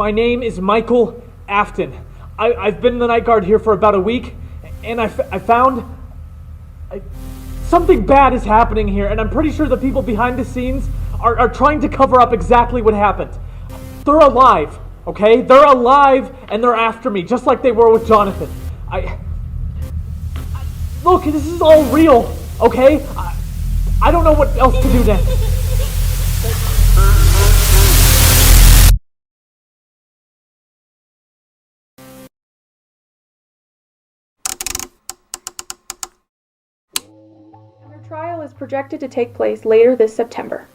My name is Michael Afton. I've been the night guard here for about a week, and I found... something bad is happening here, and I'm pretty sure the people behind the scenes are trying to cover up exactly what happened. They're alive, okay? They're alive, and they're after me, just like they were with Jonathan. Look, this is all real, okay? I don't know what else to do next. Their trial is projected to take place later this September.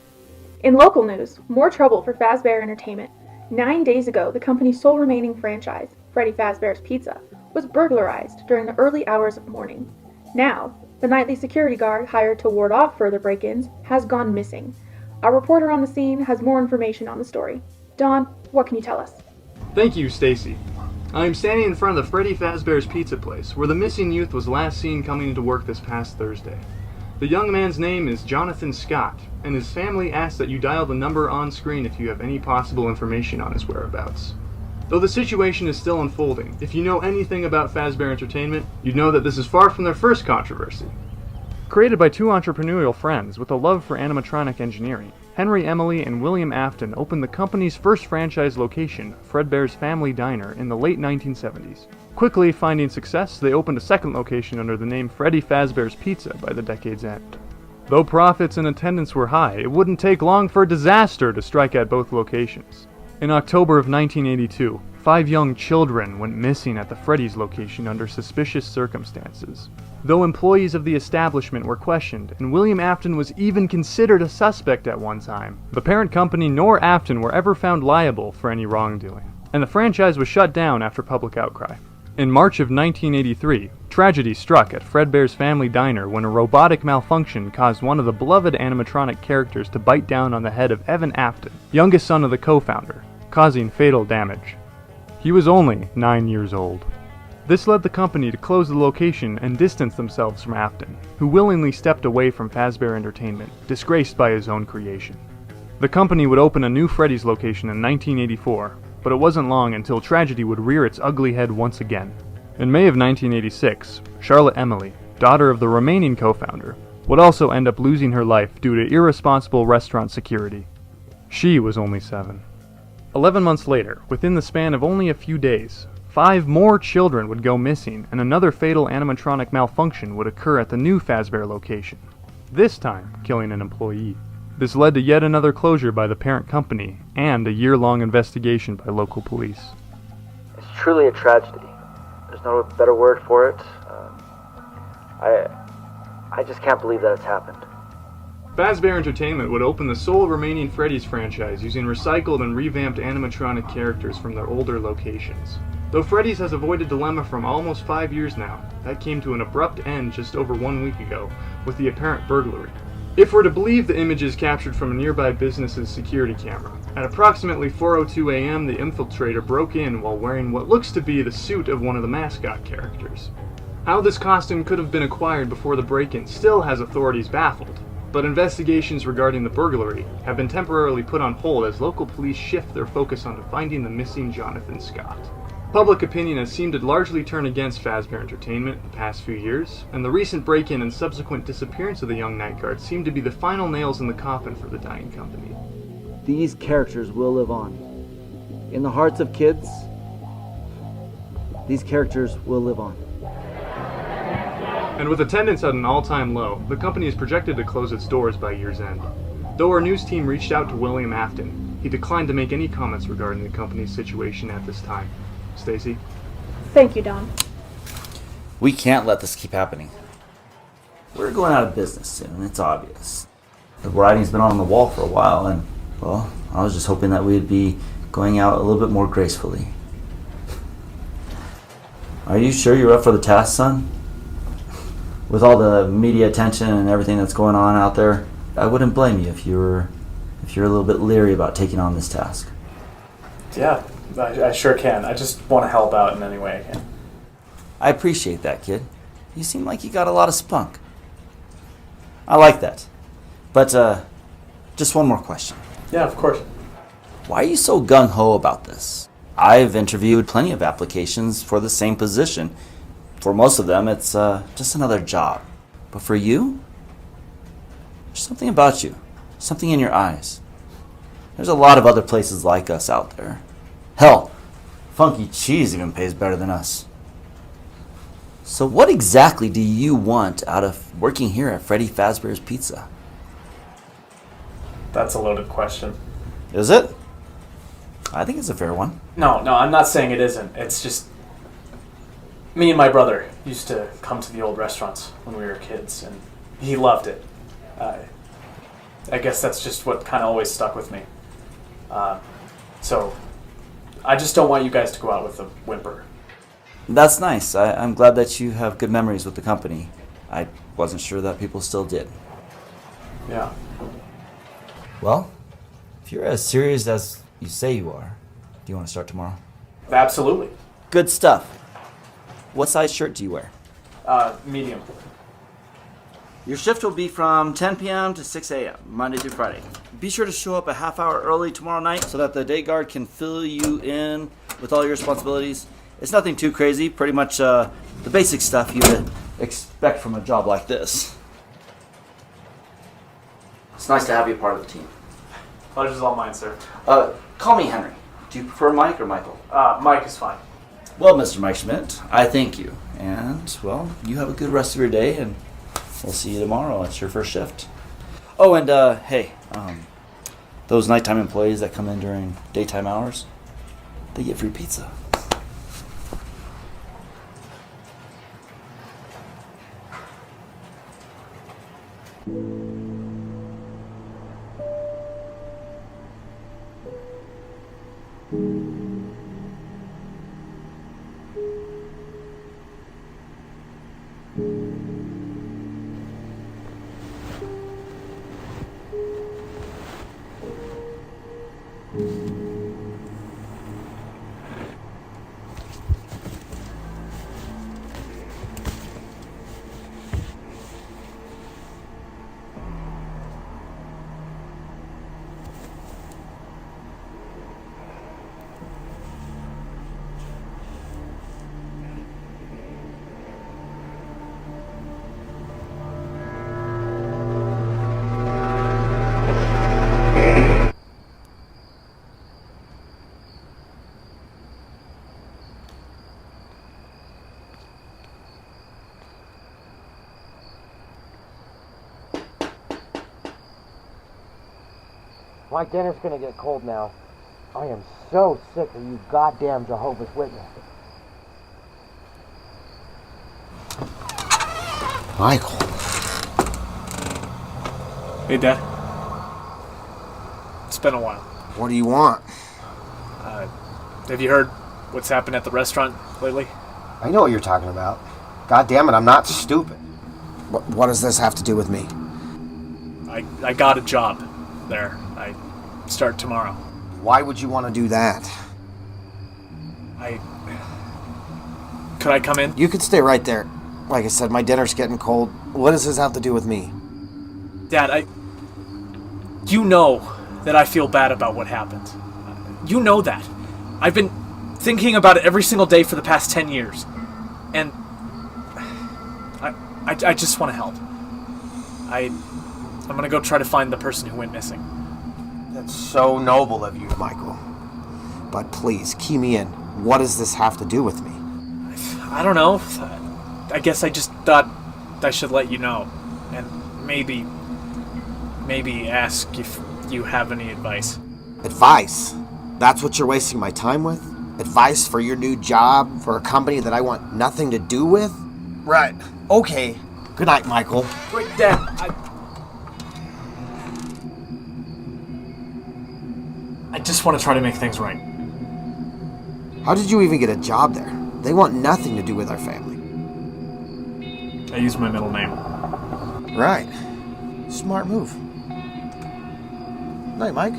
In local news, more trouble for Fazbear Entertainment. 9 days ago, the company's sole remaining franchise, Freddy Fazbear's Pizza, was burglarized during the early hours of morning. Now, the nightly security guard hired to ward off further break-ins has gone missing. Our reporter on the scene has more information on the story. Don, what can you tell us? Thank you, Stacy. I am standing in front of the Freddy Fazbear's Pizza place, where the missing youth was last seen coming into work this past Thursday. The young man's name is Jonathan Scott, and his family asks that you dial the number on screen if you have any possible information on his whereabouts. Though the situation is still unfolding, if you know anything about Fazbear Entertainment, you know that this is far from their first controversy. Created by two entrepreneurial friends with a love for animatronic engineering, Henry Emily and William Afton opened the company's first franchise location, Fredbear's Family Diner, in the late 1970s. Quickly finding success, they opened a second location under the name Freddy Fazbear's Pizza by the decade's end. Though profits and attendance were high, it wouldn't take long for a disaster to strike at both locations. In October of 1982, 5 young children went missing at the Freddy's location under suspicious circumstances. Though employees of the establishment were questioned, and William Afton was even considered a suspect at one time, the parent company nor Afton were ever found liable for any wrongdoing, and the franchise was shut down after public outcry. In March of 1983, tragedy struck at Fredbear's Family Diner when a robotic malfunction caused one of the beloved animatronic characters to bite down on the head of Evan Afton, youngest son of the co-founder, causing fatal damage. He was only 9 years old. This led the company to close the location and distance themselves from Afton, who willingly stepped away from Fazbear Entertainment, disgraced by his own creation. The company would open a new Freddy's location in 1984, but it wasn't long until tragedy would rear its ugly head once again. In May of 1986, Charlotte Emily, daughter of the remaining co-founder, would also end up losing her life due to irresponsible restaurant security. She was only 7. 11 months later, within the span of only a few days, 5 more children would go missing and another fatal animatronic malfunction would occur at the new Fazbear location, this time killing an employee. This led to yet another closure by the parent company and a year-long investigation by local police. It's truly a tragedy. There's no better word for it. I just can't believe that it's happened. Fazbear Entertainment would open the sole remaining Freddy's franchise using recycled and revamped animatronic characters from their older locations. Though Freddy's has avoided dilemma from almost 5 years now, that came to an abrupt end just over 1 week ago with the apparent burglary. If we're to believe the images captured from a nearby business's security camera, at approximately 4:02 a.m. the infiltrator broke in while wearing what looks to be the suit of one of the mascot characters. How this costume could have been acquired before the break-in still has authorities baffled, but investigations regarding the burglary have been temporarily put on hold as local police shift their focus onto finding the missing Jonathan Scott. Public opinion has seemed to largely turn against Fazbear Entertainment the past few years, and the recent break-in and subsequent disappearance of the young night guard seem to be the final nails in the coffin for the dying company. These characters will live on. In the hearts of kids, these characters will live on. And with attendance at an all-time low, the company is projected to close its doors by year's end. Though our news team reached out to William Afton, he declined to make any comments regarding the company's situation at this time. Stacy? Thank you, Don. We can't let this keep happening. We're going out of business soon, it's obvious. The writing's been on the wall for a while, and, well, I was just hoping that we'd be going out a little bit more gracefully. Are you sure you're up for the task, son? With all the media attention and everything that's going on out there, I wouldn't blame you if you're a little bit leery about taking on this task. Yeah, I sure can. I just want to help out in any way I can. I appreciate that, kid. You seem like you got a lot of spunk. I like that. But, just one more question. Yeah, of course. Why are you so gung-ho about this? I've interviewed plenty of applications for the same position. For most of them, it's just another job. But for you, there's something about you, something in your eyes. There's a lot of other places like us out there. Hell, Funky Cheese even pays better than us. So what exactly do you want out of working here at Freddy Fazbear's Pizza? That's a loaded question. Is it? I think it's a fair one. No, I'm not saying it isn't. It's just me and my brother used to come to the old restaurants when we were kids, and he loved it. I guess that's just what kind of always stuck with me. So I just don't want you guys to go out with a whimper. That's nice. I'm glad that you have good memories with the company. I wasn't sure that people still did. Yeah. Well, if you're as serious as you say you are, do you want to start tomorrow? Absolutely. Good stuff. What size shirt do you wear? Medium. Your shift will be from 10 p.m. to 6 a.m., Monday through Friday. Be sure to show up a half hour early tomorrow night so that the day guard can fill you in with all your responsibilities. It's nothing too crazy, pretty much the basic stuff you would expect from a job like this. It's nice to have you a part of the team. Pleasure's all mine, sir. Call me Henry. Do you prefer Mike or Michael? Mike is fine. Well, Mr. Mike Schmidt, I thank you. And, well, you have a good rest of your day, and we'll see you tomorrow. It's your first shift. Oh, and, hey, those nighttime employees that come in during daytime hours, they get free pizza. My dinner's gonna get cold now. I am so sick of you goddamn Jehovah's Witnesses. Michael. Hey, Dad. It's been a while. What do you want? Have you heard what's happened at the restaurant lately? I know what you're talking about. God damn it, I'm not stupid. What does this have to do with me? I got a job there. I start tomorrow. Why would you want to do that? Could I come in? You could stay right there. Like I said, my dinner's getting cold. What does this have to do with me? Dad, you know that I feel bad about what happened. You know that. I've been thinking about it every single day for the past 10 years. And I just want to help. I'm gonna go try to find the person who went missing. That's so noble of you, Michael. But please, key me in. What does this have to do with me? I don't know. I guess I just thought I should let you know. And maybe ask if you have any advice. Advice? That's what you're wasting my time with? Advice for your new job, for a company that I want nothing to do with? Right. Okay. Good night, Michael. Wait, Dad, I just want to try to make things right. How did you even get a job there? They want nothing to do with our family. I use my middle name. Right. Smart move. Night, Mike.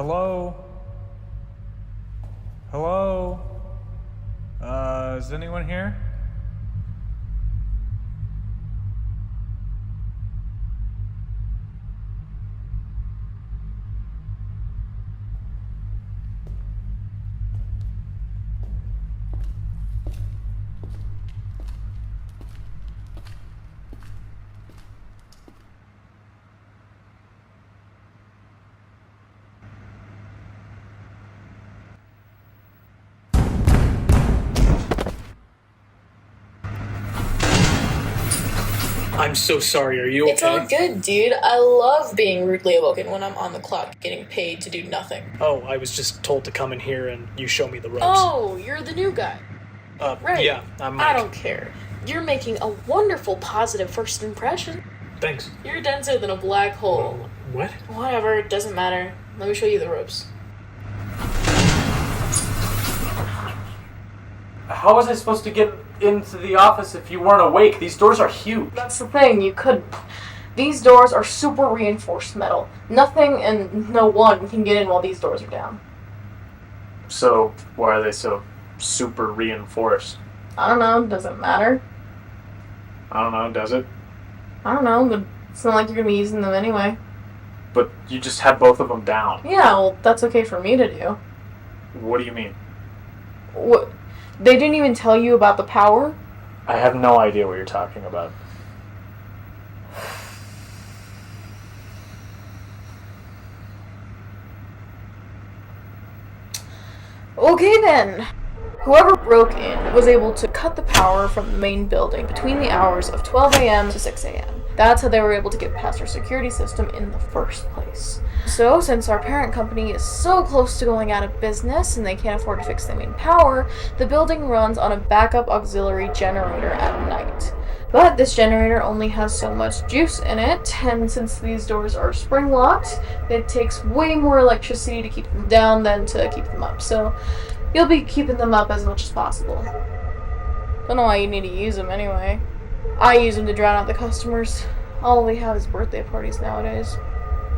Hello? Hello? Is anyone here? I'm so sorry, are you okay? It's all good, dude. I love being rudely awoken when I'm on the clock getting paid to do nothing. Oh, I was just told to come in here and you show me the ropes. Oh, you're the new guy. Right. Yeah, I'm Mike. I don't care. You're making a wonderful positive first impression. Thanks. You're denser than a black hole. What? Whatever, it doesn't matter. Let me show you the ropes. How was I supposed to get into the office if you weren't awake? These doors are huge. That's the thing, you couldn't. These doors are super reinforced metal. Nothing and no one can get in while these doors are down. So, why are they so super reinforced? I don't know, doesn't matter. I don't know, does it? I don't know, but it's not like you're gonna be using them anyway. But you just had both of them down. Yeah, well, that's okay for me to do. What do you mean? What? They didn't even tell you about the power? I have no idea what you're talking about. Okay then. Whoever broke in was able to cut the power from the main building between the hours of 12 a.m. to 6 a.m. That's how they were able to get past our security system in the first place. So, since our parent company is so close to going out of business and they can't afford to fix the main power, the building runs on a backup auxiliary generator at night. But this generator only has so much juice in it, and since these doors are spring locked, it takes way more electricity to keep them down than to keep them up. So, you'll be keeping them up as much as possible. Don't know why you need to use them anyway. I use them to drown out the customers. All we have is birthday parties nowadays.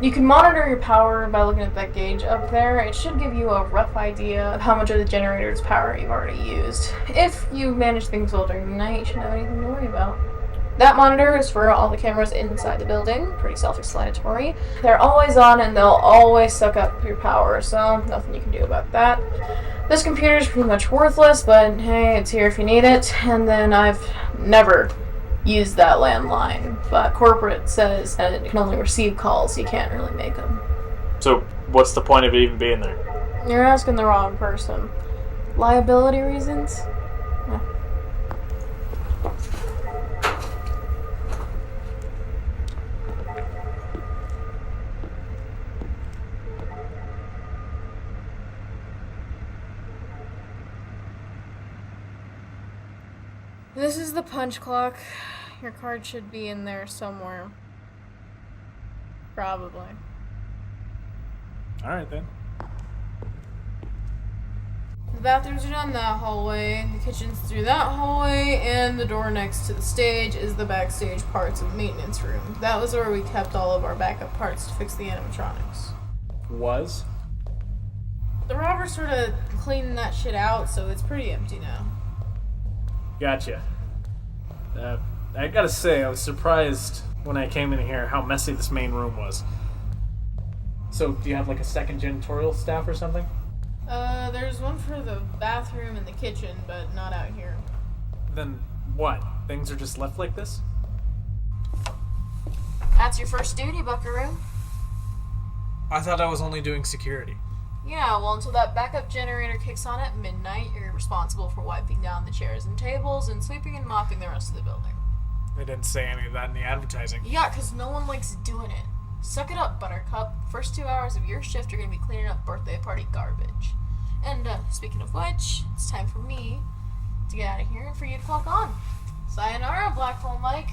You can monitor your power by looking at that gauge up there. It should give you a rough idea of how much of the generator's power you've already used. If you manage things well during the night, you shouldn't have anything to worry about. That monitor is for all the cameras inside the building. Pretty self-explanatory. They're always on and they'll always suck up your power, so nothing you can do about that. This computer is pretty much worthless, but hey, it's here if you need it. And then I've never used that landline, but corporate says that it can only receive calls, so you can't really make them. So, what's the point of it even being there? You're asking the wrong person. Liability reasons? Yeah. This is the punch clock. Your card should be in there somewhere. Probably. Alright then. The bathrooms are down that hallway, the kitchen's through that hallway, and the door next to the stage is the backstage parts of maintenance room. That was where we kept all of our backup parts to fix the animatronics. Was? The robbers sort of cleaned that shit out, so it's pretty empty now. Gotcha. I gotta say, I was surprised when I came in here how messy this main room was. So, do you have like a second janitorial staff or something? There's one for the bathroom and the kitchen, but not out here. Then what? Things are just left like this? That's your first duty, Buckaroo. I thought I was only doing security. Yeah, well, until that backup generator kicks on at midnight, you're responsible for wiping down the chairs and tables and sweeping and mopping the rest of the building. They didn't say any of that in the advertising. Yeah, because no one likes doing it. Suck it up, Buttercup. First 2 hours of your shift are going to be cleaning up birthday party garbage. And, speaking of which, it's time for me to get out of here and for you to clock on. Sayonara, Black Hole Mike.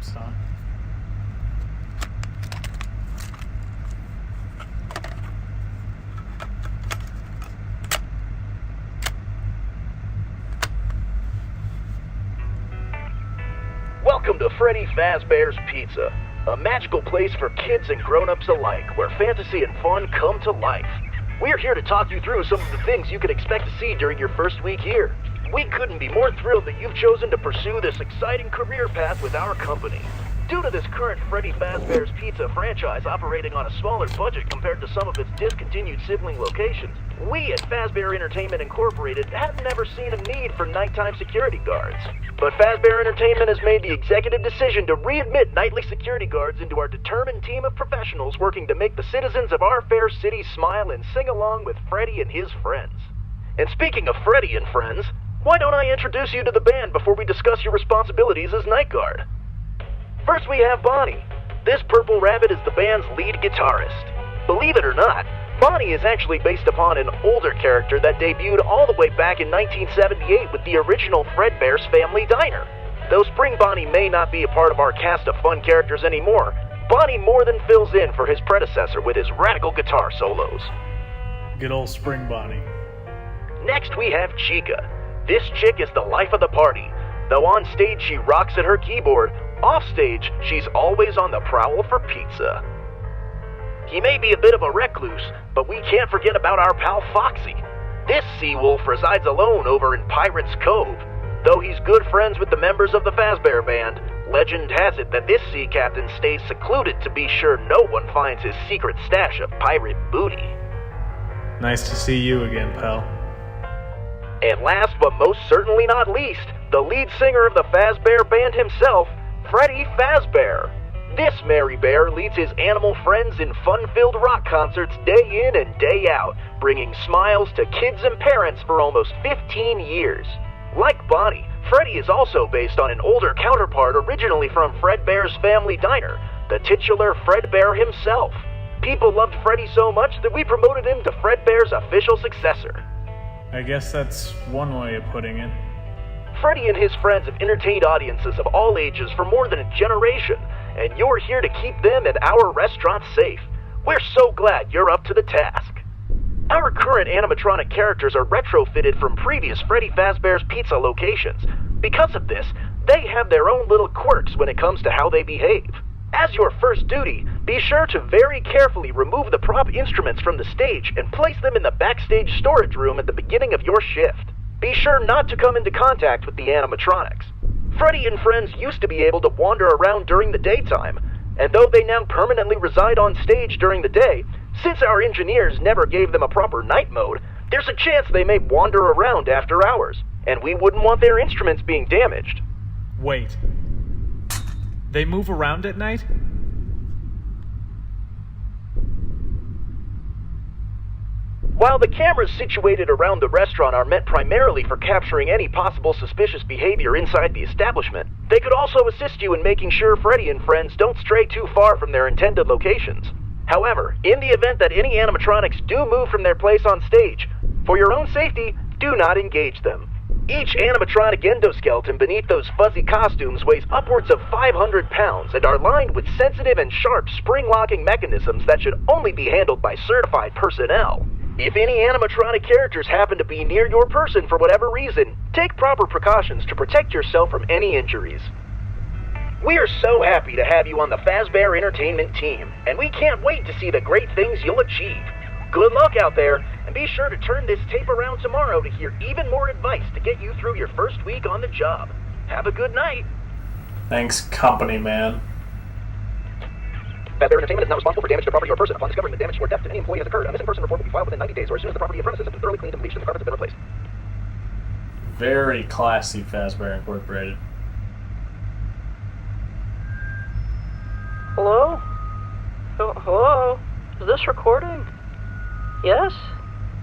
tapes, huh? Welcome to Freddy Fazbear's Pizza, a magical place for kids and grown-ups alike, where fantasy and fun come to life. We're here to talk you through some of the things you can expect to see during your first week here. We couldn't be more thrilled that you've chosen to pursue this exciting career path with our company. Due to this current Freddy Fazbear's Pizza franchise operating on a smaller budget compared to some of its discontinued sibling locations, we at Fazbear Entertainment Incorporated have never seen a need for nighttime security guards. But Fazbear Entertainment has made the executive decision to readmit nightly security guards into our determined team of professionals working to make the citizens of our fair city smile and sing along with Freddy and his friends. And speaking of Freddy and friends, why don't I introduce you to the band before we discuss your responsibilities as night guard? First we have Bonnie. This purple rabbit is the band's lead guitarist. Believe it or not, Bonnie is actually based upon an older character that debuted all the way back in 1978 with the original Fredbear's Family Diner. Though Spring Bonnie may not be a part of our cast of fun characters anymore, Bonnie more than fills in for his predecessor with his radical guitar solos. Good old Spring Bonnie. Next we have Chica. This chick is the life of the party. Though on stage she rocks at her keyboard, off stage she's always on the prowl for pizza. He may be a bit of a recluse, but we can't forget about our pal Foxy. This sea wolf resides alone over in Pirate's Cove. Though he's good friends with the members of the Fazbear Band, legend has it that this sea captain stays secluded to be sure no one finds his secret stash of pirate booty. Nice to see you again, pal. And last but most certainly not least, the lead singer of the Fazbear Band himself, Freddy Fazbear. This merry bear leads his animal friends in fun-filled rock concerts day in and day out, bringing smiles to kids and parents for almost 15 years. Like Bonnie, Freddy is also based on an older counterpart originally from Fredbear's Family Diner, the titular Fredbear himself. People loved Freddy so much that we promoted him to Fredbear's official successor. I guess that's one way of putting it. Freddy and his friends have entertained audiences of all ages for more than a generation, and you're here to keep them and our restaurant safe. We're so glad you're up to the task. Our current animatronic characters are retrofitted from previous Freddy Fazbear's Pizza locations. Because of this, they have their own little quirks when it comes to how they behave. As your first duty, be sure to very carefully remove the prop instruments from the stage and place them in the backstage storage room at the beginning of your shift. Be sure not to come into contact with the animatronics. Freddy and friends used to be able to wander around during the daytime, and though they now permanently reside on stage during the day, since our engineers never gave them a proper night mode, there's a chance they may wander around after hours, and we wouldn't want their instruments being damaged. Wait. They move around at night? While the cameras situated around the restaurant are meant primarily for capturing any possible suspicious behavior inside the establishment, they could also assist you in making sure Freddy and friends don't stray too far from their intended locations. However, in the event that any animatronics do move from their place on stage, for your own safety, do not engage them. Each animatronic endoskeleton beneath those fuzzy costumes weighs upwards of 500 pounds and are lined with sensitive and sharp spring-locking mechanisms that should only be handled by certified personnel. If any animatronic characters happen to be near your person for whatever reason, take proper precautions to protect yourself from any injuries. We are so happy to have you on the Fazbear Entertainment team, and we can't wait to see the great things you'll achieve. Good luck out there, and be sure to turn this tape around tomorrow to hear even more advice to get you through your first week on the job. Have a good night. Thanks, company man. Fazbear Entertainment is not responsible for damage to property or person. Upon discovering the damage or death to any employee has occurred, a missing person report will be filed within 90 days or as soon as the property and premises have been thoroughly cleaned and bleached and the carpets have been replaced. Very classy, Fazbear Incorporated. Hello? Hello? Is this recording? Yes?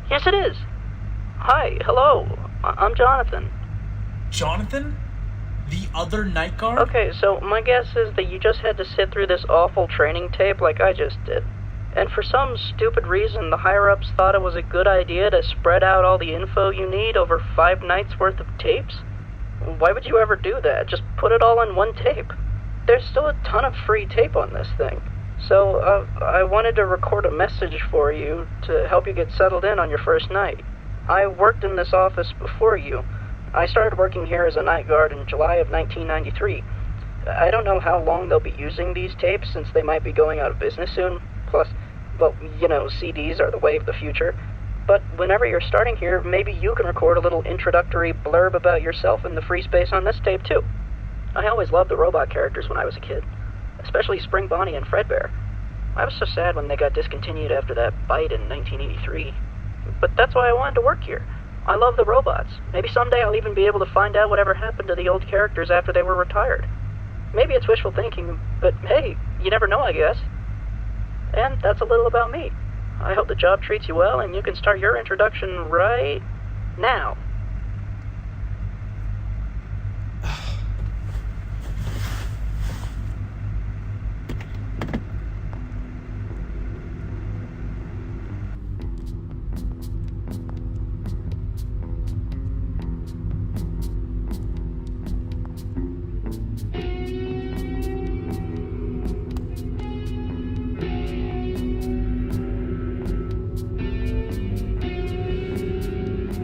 Yes, it is. Hi, hello. I'm Jonathan. Jonathan? The other night guard? Okay, so my guess is that you just had to sit through this awful training tape like I just did. And for some stupid reason, the higher-ups thought it was a good idea to spread out all the info you need over 5 nights worth of tapes? Why would you ever do that? Just put it all on one tape. there's still a ton of free tape on this thing. So, I wanted to record a message for you to help you get settled in on your first night. I worked in this office before you. I started working here as a night guard in July of 1993. I don't know how long they'll be using these tapes since they might be going out of business soon. Plus, well, CDs are the way of the future. But whenever you're starting here, maybe you can record a little introductory blurb about yourself in the free space on this tape, too. I always loved the robot characters when I was a kid, especially Spring Bonnie and Fredbear. I was so sad when they got discontinued after that bite in 1983. But that's why I wanted to work here. I love the robots. Maybe someday I'll even be able to find out whatever happened to the old characters after they were retired. Maybe it's wishful thinking, but hey, you never know, I guess. And that's a little about me. I hope the job treats you well and you can start your introduction right now.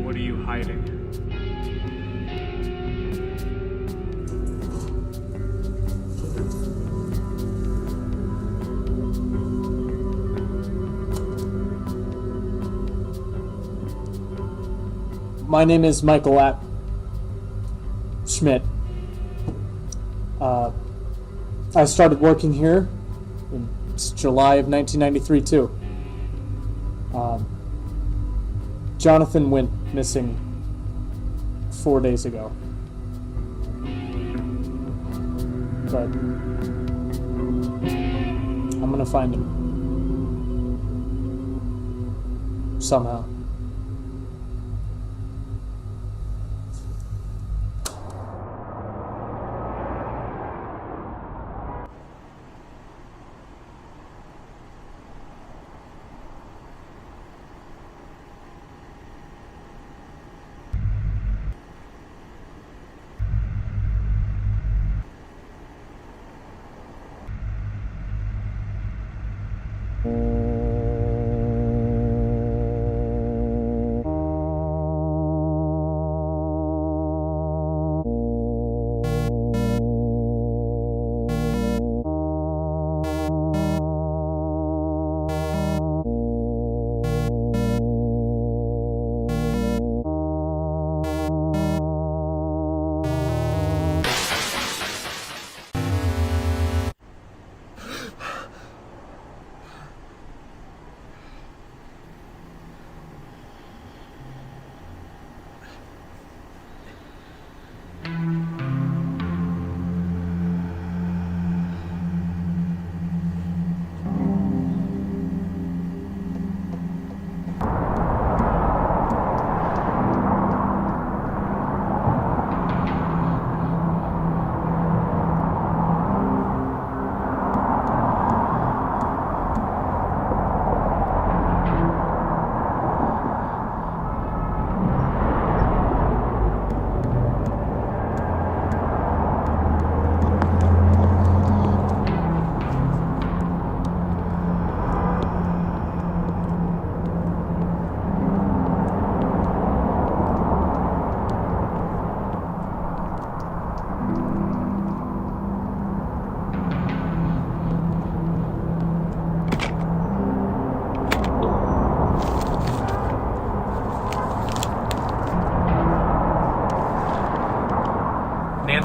What are you hiding? My name is Michael Schmidt. I started working here in July of 1993 too. Jonathan went missing 4 days ago. But I'm gonna find him. Somehow.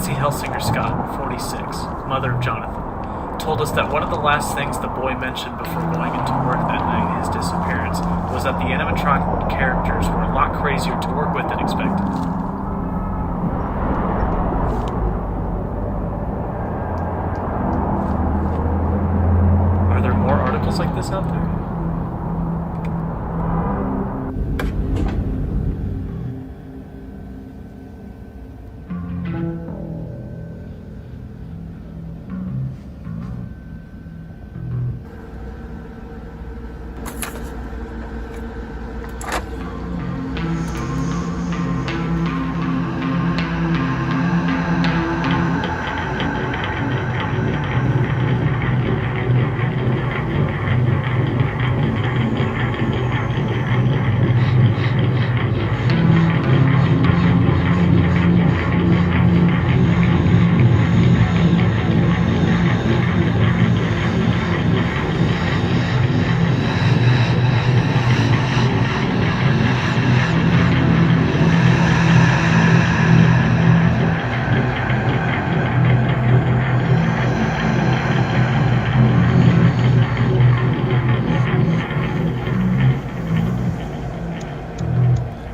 Helsinger Scott, 46, mother of Jonathan, told us that one of the last things the boy mentioned before going into work that night, his disappearance, was that the animatronic characters were a lot crazier to work with than expected. Are there more articles like this out there?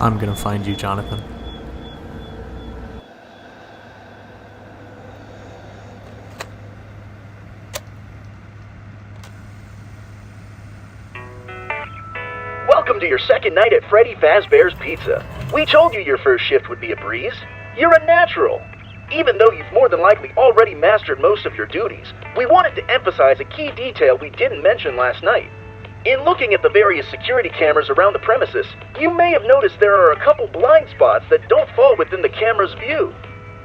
I'm gonna find you, Jonathan. Welcome to your second night at Freddy Fazbear's Pizza. We told you your first shift would be a breeze. You're a natural. Even though you've more than likely already mastered most of your duties, we wanted to emphasize a key detail we didn't mention last night. In looking at the various security cameras around the premises, you may have noticed there are a couple blind spots that don't fall within the camera's view.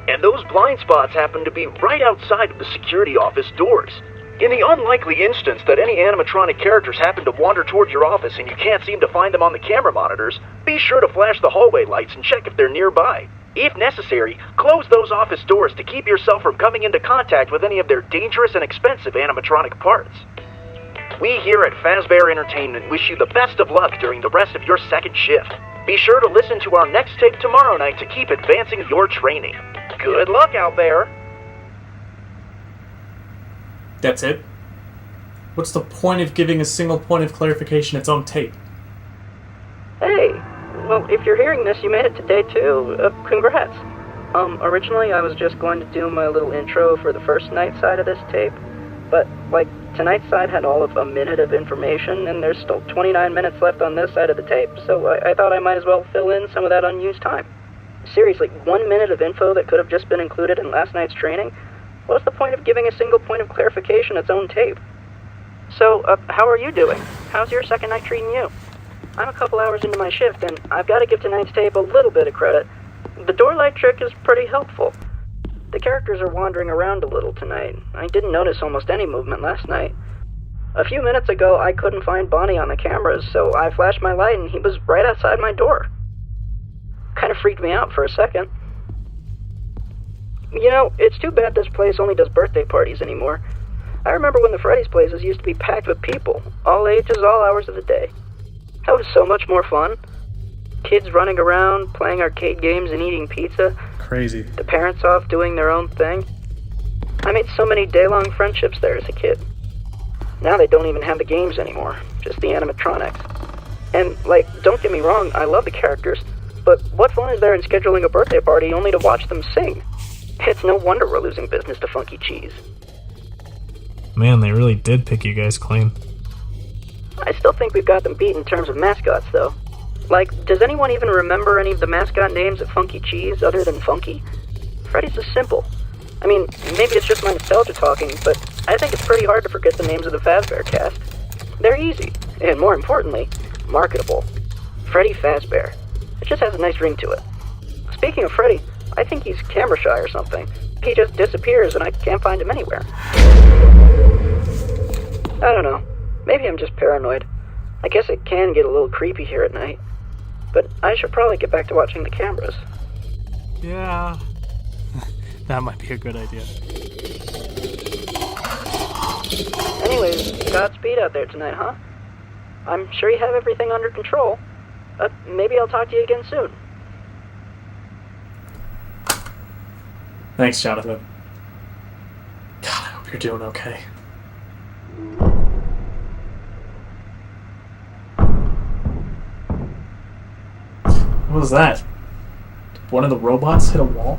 And those blind spots happen to be right outside of the security office doors. In the unlikely instance that any animatronic characters happen to wander toward your office and you can't seem to find them on the camera monitors, be sure to flash the hallway lights and check if they're nearby. If necessary, close those office doors to keep yourself from coming into contact with any of their dangerous and expensive animatronic parts. We here at Fazbear Entertainment wish you the best of luck during the rest of your second shift. Be sure to listen to our next tape tomorrow night to keep advancing your training. Good luck out there! That's it? What's the point of giving a single point of clarification its own tape? Hey, well, if you're hearing this, you made it to day 2. Congrats. Originally I was just going to do my little intro for the first night side of this tape, but, tonight's side had all of a minute of information, and there's still 29 minutes left on this side of the tape, so I thought I might as well fill in some of that unused time. Seriously, 1 minute of info that could have just been included in last night's training? What's the point of giving a single point of clarification its own tape? So, how are you doing? How's your second night treating you? I'm a couple hours into my shift, and I've got to give tonight's tape a little bit of credit. The door light trick is pretty helpful. The characters are wandering around a little tonight. I didn't notice almost any movement last night. A few minutes ago, I couldn't find Bonnie on the cameras, so I flashed my light and he was right outside my door. Kind of freaked me out for a second. You know, it's too bad this place only does birthday parties anymore. I remember when the Freddy's places used to be packed with people, all ages, all hours of the day. That was so much more fun. Kids running around, playing arcade games and eating pizza. Crazy. The parents off doing their own thing. I made so many day-long friendships there as a kid. Now they don't even have the games anymore, just the animatronics. And, don't get me wrong, I love the characters, but what fun is there in scheduling a birthday party only to watch them sing? It's no wonder we're losing business to Funky Cheese. Man, they really did pick you guys clean. I still think we've got them beat in terms of mascots, though. Does anyone even remember any of the mascot names at Funky Cheese other than Funky? Freddy's is simple. I mean, maybe it's just my nostalgia talking, but I think it's pretty hard to forget the names of the Fazbear cast. They're easy, and more importantly, marketable. Freddy Fazbear. It just has a nice ring to it. Speaking of Freddy, I think he's camera shy or something. He just disappears and I can't find him anywhere. I don't know. Maybe I'm just paranoid. I guess it can get a little creepy here at night. But I should probably get back to watching the cameras. Yeah. That might be a good idea. Anyways, Godspeed out there tonight, huh? I'm sure you have everything under control. Maybe I'll talk to you again soon. Thanks, Jonathan. God, I hope you're doing okay. What was that? Did one of the robots hit a wall?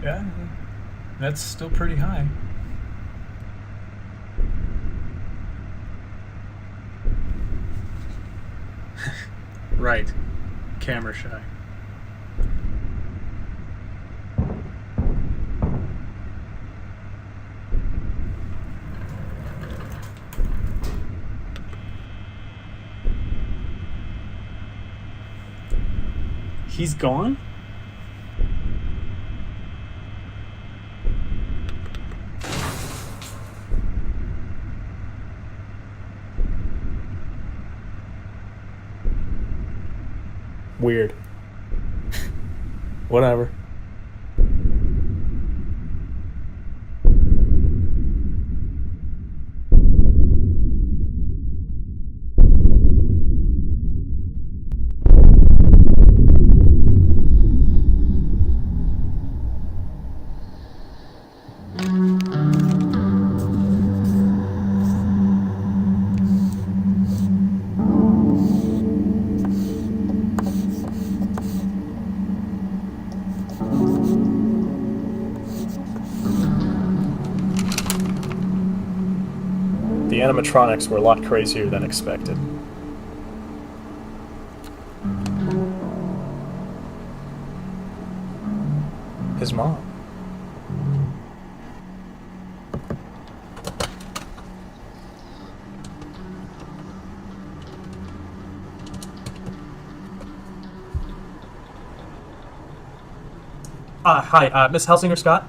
Yeah, that's still pretty high. Right. Camera shy. He's gone? Weird. Whatever. The animatronics were a lot crazier than expected. His mom. Hi, Miss Helsinger Scott?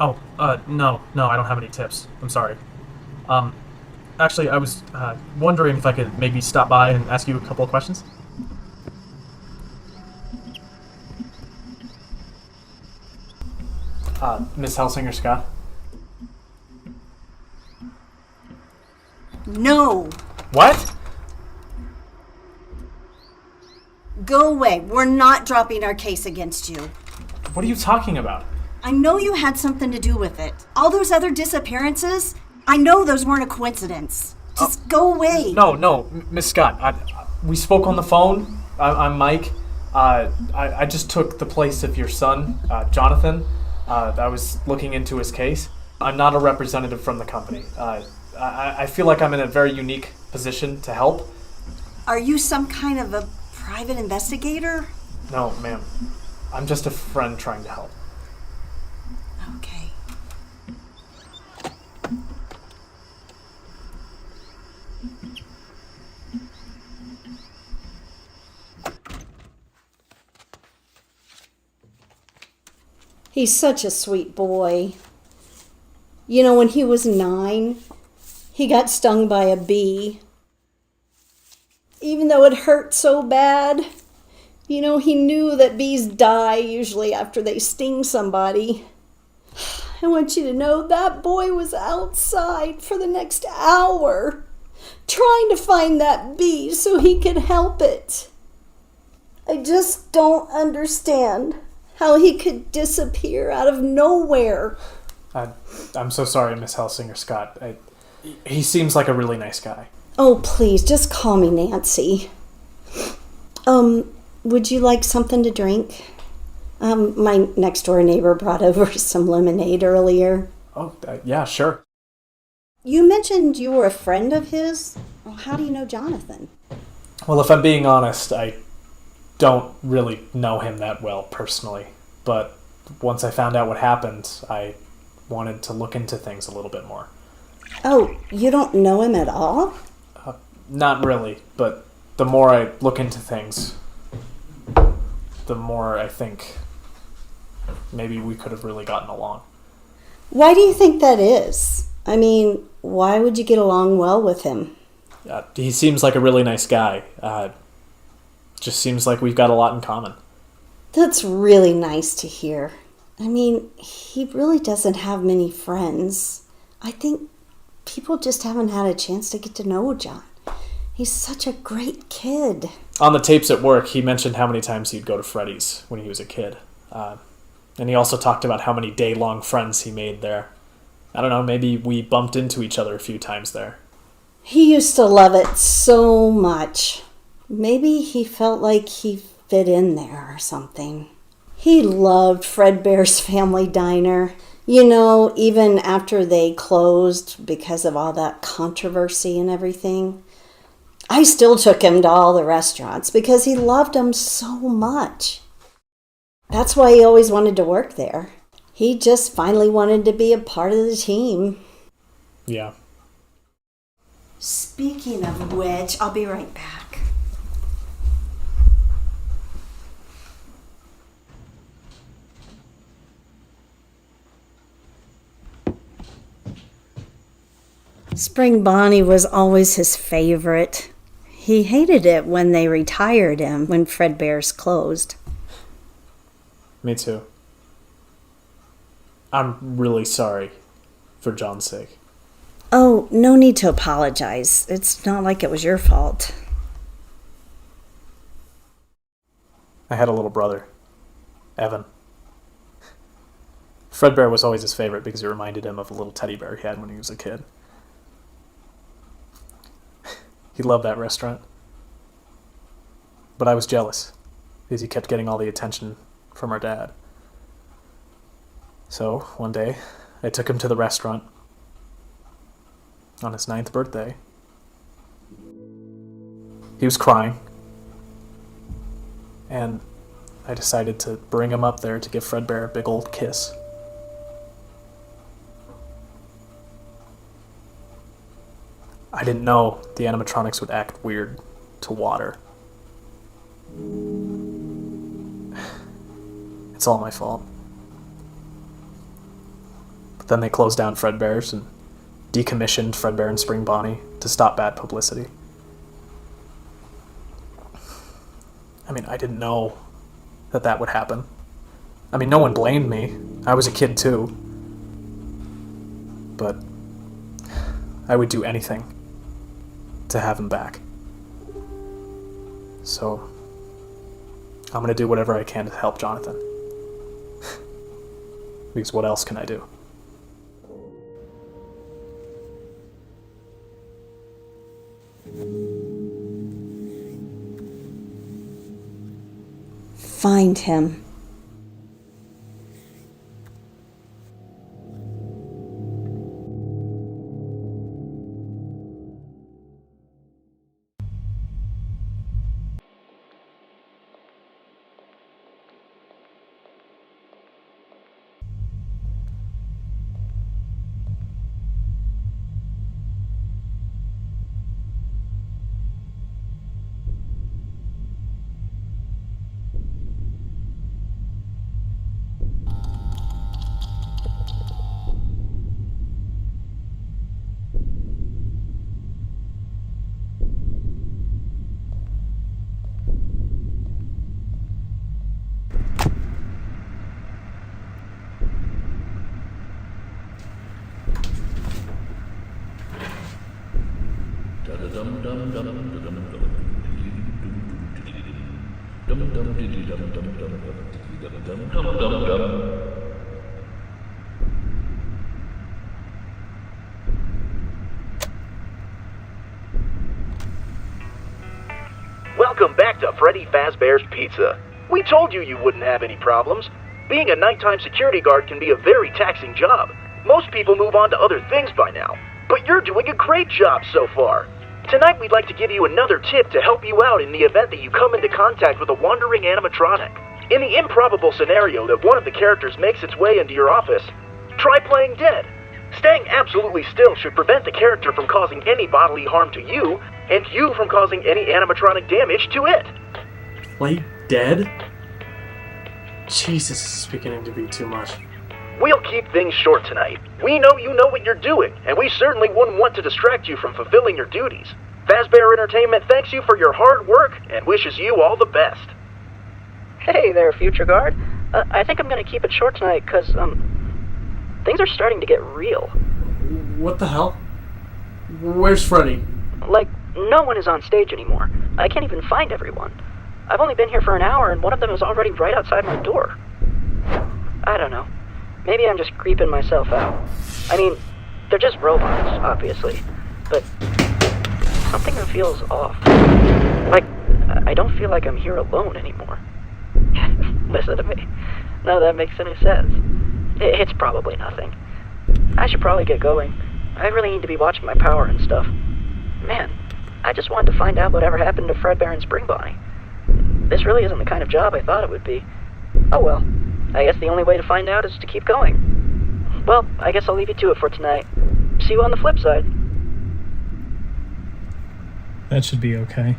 Oh, no, I don't have any tips. I'm sorry. Actually, I was wondering if I could maybe stop by and ask you a couple of questions. Miss Helsinger Scott? No. What? Go away. We're not dropping our case against you. What are you talking about? I know you had something to do with it. All those other disappearances, I know those weren't a coincidence. Just go away. No, Miss Scott. We spoke on the phone. I'm Mike. I just took the place of your son, Jonathan. I was looking into his case. I'm not a representative from the company. I feel like I'm in a very unique position to help. Are you some kind of a private investigator? No, ma'am. I'm just a friend trying to help. Okay. He's such a sweet boy. You know, when he was 9, he got stung by a bee. Even though it hurt so bad, you know, he knew that bees die usually after they sting somebody. I want you to know that boy was outside for the next hour trying to find that bee so he could help it. I just don't understand how he could disappear out of nowhere. I'm so sorry, Miss Helsinger Scott. He seems like a really nice guy. Oh, please, just call me Nancy. Would you like something to drink? My next door neighbor brought over some lemonade earlier. Oh, yeah, sure. You mentioned you were a friend of his. Well, how do you know Jonathan? Well, if I'm being honest, I don't really know him that well personally. But once I found out what happened, I wanted to look into things a little bit more. Oh, you don't know him at all? Not really, but the more I look into things, the more I think maybe we could have really gotten along. Why do you think that is? I mean, why would you get along well with him? He seems like a really nice guy. Just seems like we've got a lot in common. That's really nice to hear. I mean, he really doesn't have many friends. I think people just haven't had a chance to get to know John. He's such a great kid. On the tapes at work, he mentioned how many times he'd go to Freddy's when he was a kid. And he also talked about how many day-long friends he made there. I don't know, maybe we bumped into each other a few times there. He used to love it so much. Maybe he felt like he fit in there or something. He loved Fredbear's Family Diner. You know, even after they closed because of all that controversy and everything, I still took him to all the restaurants because he loved them so much. That's why he always wanted to work there. He just finally wanted to be a part of the team. Yeah. Speaking of which, I'll be right back. Spring Bonnie was always his favorite. He hated it when they retired him when Fredbear's closed. Me too. I'm really sorry for John's sake. Oh, no need to apologize. It's not like it was your fault. I had a little brother, Evan. Fredbear was always his favorite because it reminded him of a little teddy bear he had when he was a kid. He loved that restaurant. But I was jealous because he kept getting all the attention from our dad. So, one day, I took him to the restaurant on his 9th birthday. He was crying. And I decided to bring him up there to give Fredbear a big old kiss. I didn't know the animatronics would act weird to water. It's all my fault. But then they closed down Fredbear's and decommissioned Fredbear and Spring Bonnie to stop bad publicity. I mean, I didn't know that would happen. I mean, no one blamed me. I was a kid too. But I would do anything to have him back. So I'm gonna do whatever I can to help Jonathan. Because what else can I do? Find him. Welcome back to Freddy Fazbear's Pizza. We told you you wouldn't have any problems. Being a nighttime security guard can be a very taxing job. Most people move on to other things by now, but you're doing a great job so far. Tonight we'd like to give you another tip to help you out in the event that you come into contact with a wandering animatronic. In the improbable scenario that one of the characters makes its way into your office, try playing dead. Staying absolutely still should prevent the character from causing any bodily harm to you, and you from causing any animatronic damage to it. Play dead? Jesus, this is beginning to be too much. We'll keep things short tonight. We know you know what you're doing, and we certainly wouldn't want to distract you from fulfilling your duties. Fazbear Entertainment thanks you for your hard work and wishes you all the best. Hey there, future guard. I think I'm gonna keep it short tonight, cause, things are starting to get real. What the hell? Where's Freddy? Like, no one is on stage anymore. I can't even find everyone. I've only been here for an hour, and one of them is already right outside my door. I don't know. Maybe I'm just creeping myself out. I mean, they're just robots, obviously. But something feels off. Like, I don't feel like I'm here alone anymore. Listen to me. None of that makes any sense. It's probably nothing. I should probably get going. I really need to be watching my power and stuff. Man, I just wanted to find out whatever happened to Fredbear and Spring Bonnie. This really isn't the kind of job I thought it would be. Oh well, I guess the only way to find out is to keep going. Well, I guess I'll leave you to it for tonight. See you on the flip side. That should be okay.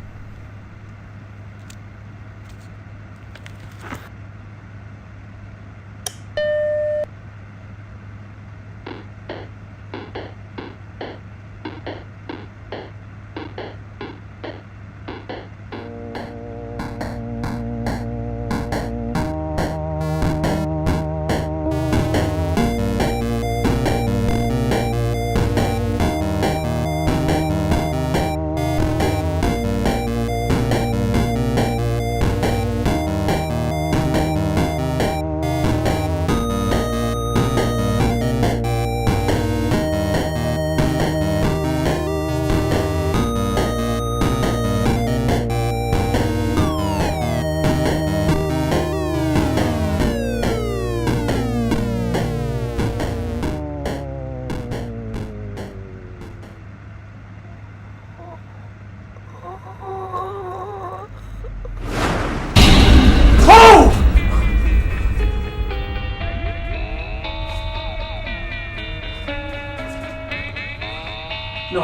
No.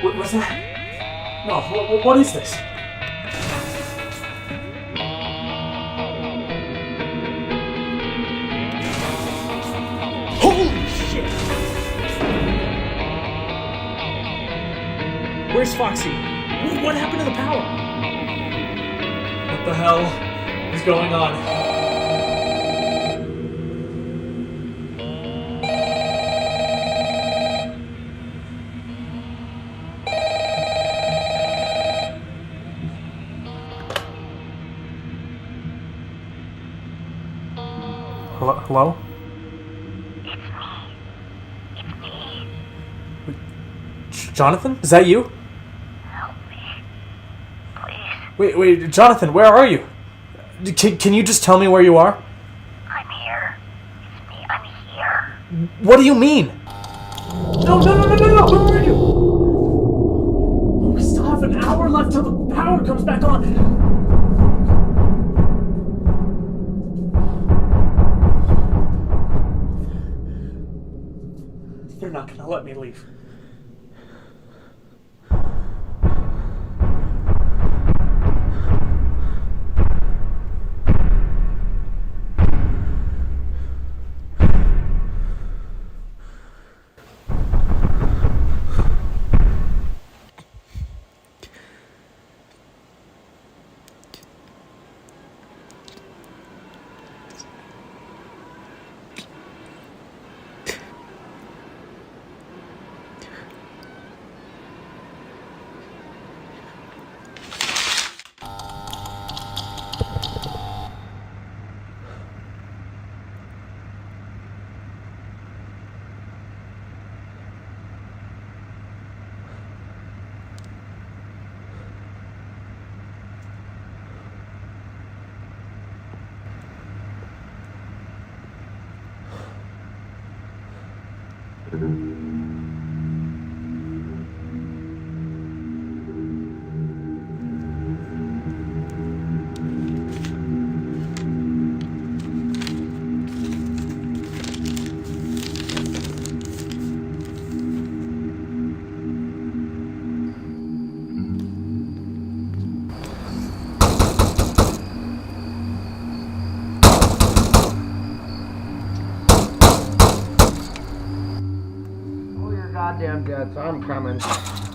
What was that? No, what is this? Holy shit! Where's Foxy? What happened to the power? What the hell is going on? Hello? It's me. Jonathan? Is that you? Help me. Please. Wait, Jonathan, where are you? Can you just tell me where you are? I'm here. It's me. I'm here. What do you mean? No, where are you? We still have an hour left till the power comes back on. They're not gonna let me leave. Goddamn guts, I'm coming.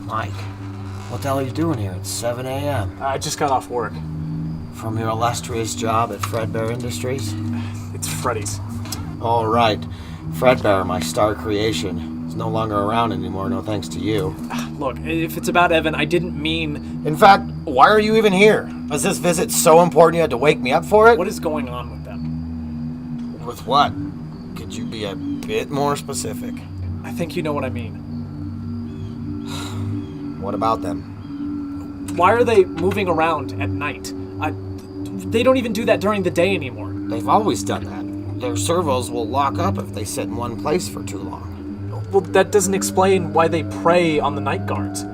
Mike, what the hell are you doing here? It's 7 a.m. I just got off work. From your illustrious job at Fredbear Industries? It's Freddy's. All right. Fredbear, my star creation, is no longer around anymore, no thanks to you. Look, if it's about Evan, I didn't mean... In fact, why are you even here? Was this visit so important you had to wake me up for it? What is going on with them? With what? Could you be a bit more specific? I think you know what I mean. What about them? Why are they moving around at night? They don't even do that during the day anymore. They've always done that. Their servos will lock up if they sit in one place for too long. Well, that doesn't explain why they prey on the night guards.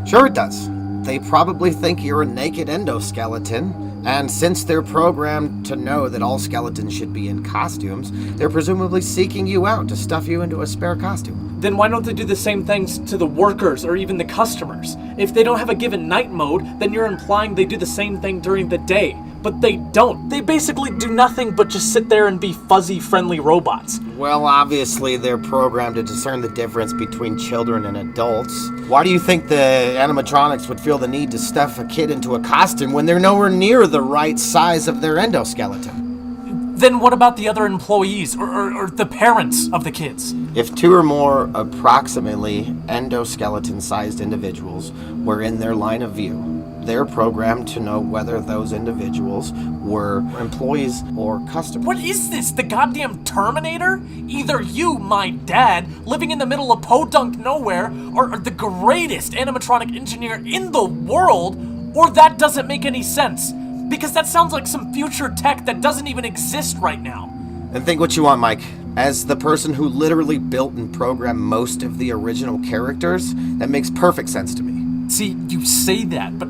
Sure it does. They probably think you're a naked endoskeleton, and since they're programmed to know that all skeletons should be in costumes, they're presumably seeking you out to stuff you into a spare costume. Then why don't they do the same things to the workers or even the customers? If they don't have a given night mode, then you're implying they do the same thing during the day. But they don't. They basically do nothing but just sit there and be fuzzy, friendly robots. Well, obviously they're programmed to discern the difference between children and adults. Why do you think the animatronics would feel the need to stuff a kid into a costume when they're nowhere near the right size of their endoskeleton? Then what about the other employees or the parents of the kids? If two or more approximately endoskeleton-sized individuals were in their line of view, they're programmed to know whether those individuals were employees or customers. What is this, the goddamn Terminator? Either you, my dad, living in the middle of podunk nowhere, or the greatest animatronic engineer in the world, or that doesn't make any sense. Because that sounds like some future tech that doesn't even exist right now. And think what you want, Mike. As the person who literally built and programmed most of the original characters, that makes perfect sense to me. See, you say that, but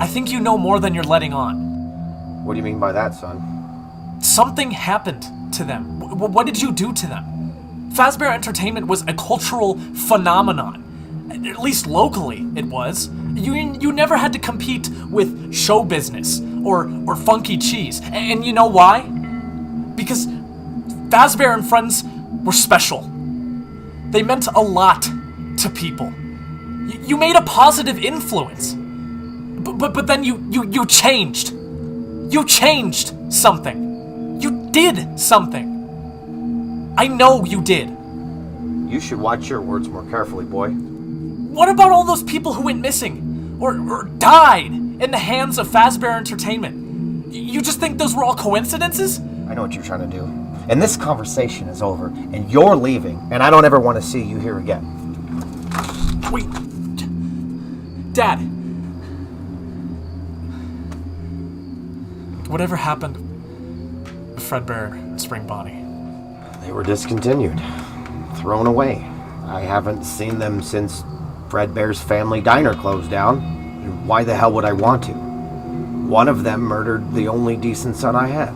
I think you know more than you're letting on. What do you mean by that, son? Something happened to them. What did you do to them? Fazbear Entertainment was a cultural phenomenon. At least locally, it was. You never had to compete with show business or funky cheese. And you know why? Because Fazbear and Friends were special. They meant a lot to people. You made a positive influence. But then you changed. You changed something. You did something. I know you did. You should watch your words more carefully, boy. What about all those people who went missing? Or died in the hands of Fazbear Entertainment? You just think those were all coincidences? I know what you're trying to do. And this conversation is over, and you're leaving, and I don't ever want to see you here again. Wait. Dad. Whatever happened to Fredbear and Spring Bonnie? They were discontinued. Thrown away. I haven't seen them since Fredbear's family diner closed down. And why the hell would I want to? One of them murdered the only decent son I had.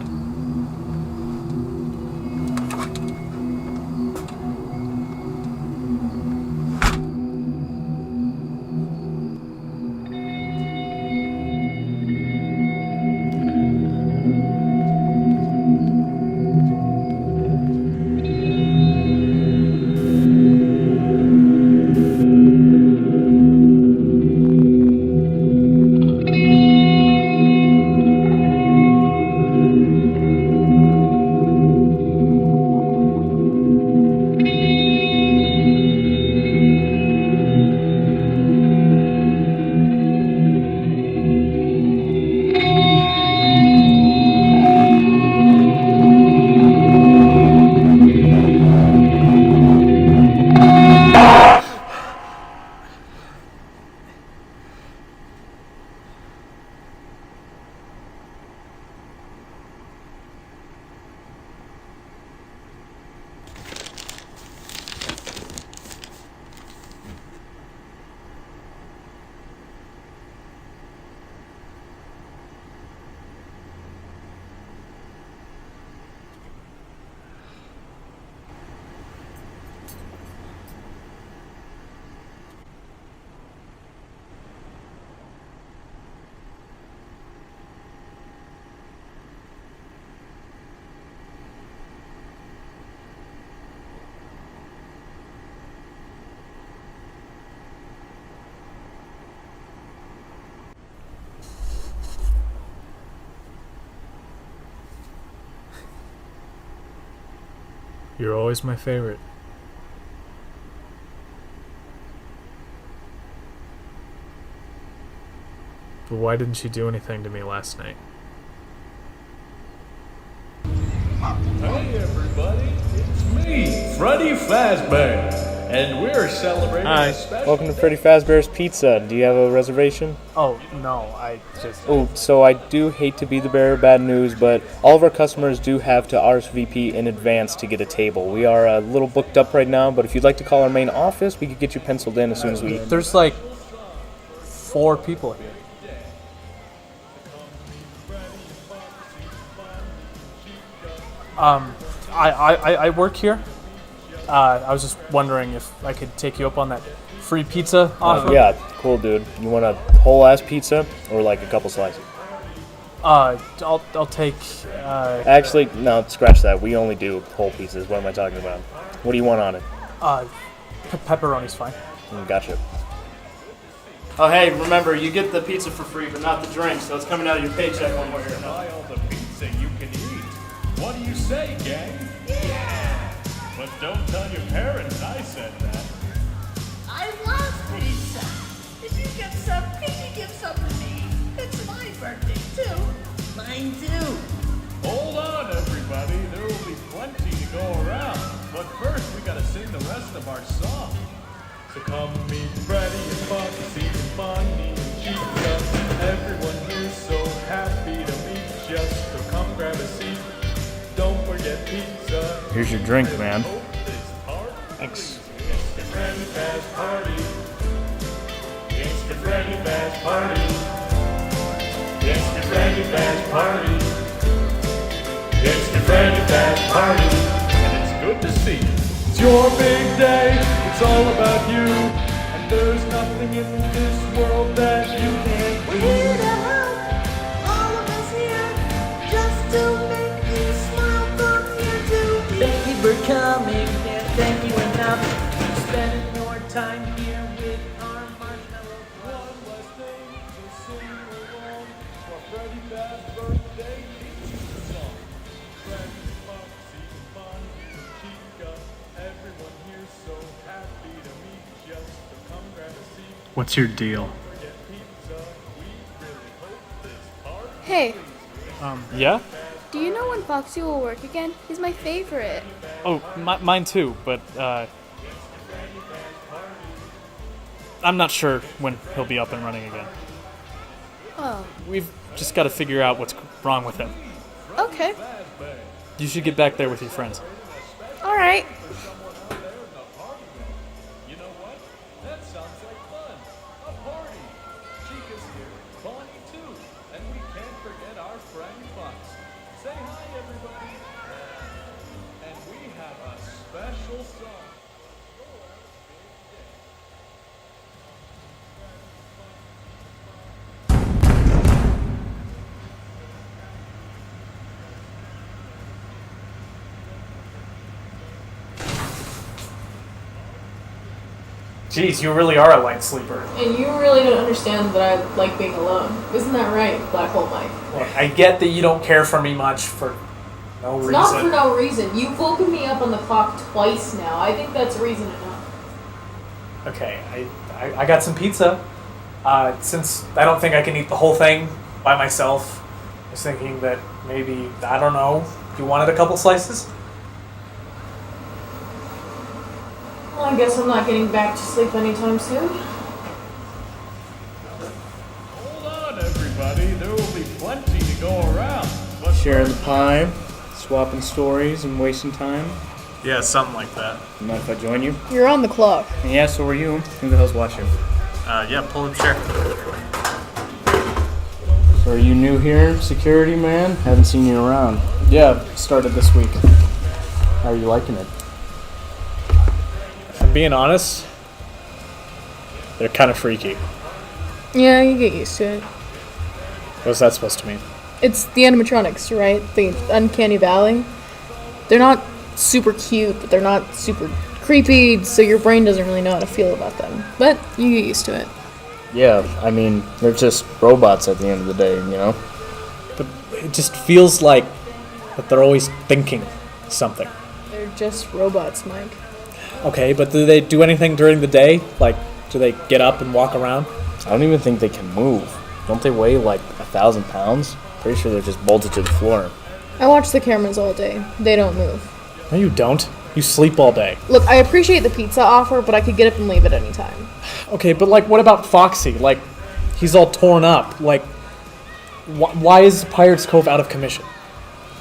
You're always my favorite. But why didn't you do anything to me last night? Hey everybody, it's me, Freddy Fazbear. And we're celebrating Hi, a special welcome to Freddy Fazbear's Pizza. Do you have a reservation? Oh, no, I just... Oh, so I do hate to be the bearer of bad news, but all of our customers do have to RSVP in advance to get a table. We are a little booked up right now, but if you'd like to call our main office, we could get you penciled in as soon as we... There's like 4 people here. I work here. I was just wondering if I could take you up on that free pizza offer. Yeah, cool, dude. You want a whole-ass pizza or like a couple slices? I'll take... Actually, no, scratch that. We only do whole pizzas. What am I talking about? What do you want on it? Pepperoni's fine. Gotcha. Oh, hey, remember, you get the pizza for free, but not the drink, so it's coming out of your paycheck one way or another. Buy all the pizza you can eat. What do you say, gang? Yeah! But don't tell your parents I said that. I love pizza. If you get some, can you give some to me? It's my birthday, too. Mine, too. Hold on, everybody. There will be plenty to go around. But first, we gotta sing the rest of our song. So come meet Freddy and Foxy and Bonnie and Chica. Everyone here's so happy to meet you. So come grab a seat. Don't forget pizza. Here's your drink, man. Thanks. Gangsta Freddy Faz Party. Gangsta Freddy Faz Party. Gangsta Freddy Faz Party. Gangsta Freddy Faz Party. And it's good to see you. It's your big day. It's all about you. And there's nothing in this world that you can't do. We're here to help. All of us here. Just to make you smile from here to here. Thank you for coming, can't thank you enough for spending your time here with our marshmallow. One less thing to sing along for Freddy Faz's birthday pizza song. Freddy, Foxy, Bonnie, and Chica. Everyone here's so happy to meet you. So come grab a seat. What's your deal? Get pizza. We really hope this party. Hey, Yeah? do you know when Foxy will work again? He's my favorite. Oh, mine too, but, I'm not sure when he'll be up and running again. Oh, We've just got to figure out what's wrong with him. okay. You should get back there with your friends. All right. You know what? That sounds like fun. A party. Chica's here, Bonnie too, and we can't forget our friend Fox. Say hi, everybody. And we have a special song. Jeez, you really are a light sleeper. And you really don't understand that I like being alone. Isn't that right, Black Hole Mike? Look, I get that you don't care for me much for no It's reason. not for no reason. You've woken me up on the clock twice now. I think that's reason enough. Okay, I got some pizza. Since I don't think I can eat the whole thing by myself, I was thinking that maybe, I don't know, you wanted a couple slices? Well, I guess I'm not getting back to sleep anytime soon. Hold on, everybody. There will be plenty to go around. But Sharing the pie, swapping stories, and wasting time. Yeah, something like that. Mind if I join you? You're on the clock. Yeah, so are you. Who the hell's watching? Yeah, pull up chair. So are you new here, security man? Haven't seen you around. Yeah, started this week. How are you liking it? If I'm being honest, they're kind of freaky. Yeah, you get used to it. What's that supposed to mean? It's the animatronics, right? The Uncanny Valley. They're not super cute, but they're not super creepy, so your brain doesn't really know how to feel about them. But you get used to it. Yeah, I mean, they're just robots at the end of the day, you know? But it just feels like that they're always thinking something. They're just robots, Mike. Okay, but do they do anything during the day? Like, do they get up and walk around? I don't even think they can move. Don't they weigh like 1,000 pounds? Pretty sure they're just bolted to the floor. I watch the cameras all day. They don't move. No, you don't. You sleep all day. Look, I appreciate the pizza offer, but I could get up and leave at any time. Okay, but like, what about Foxy? Like, he's all torn up. Like, why is Pirates Cove out of commission?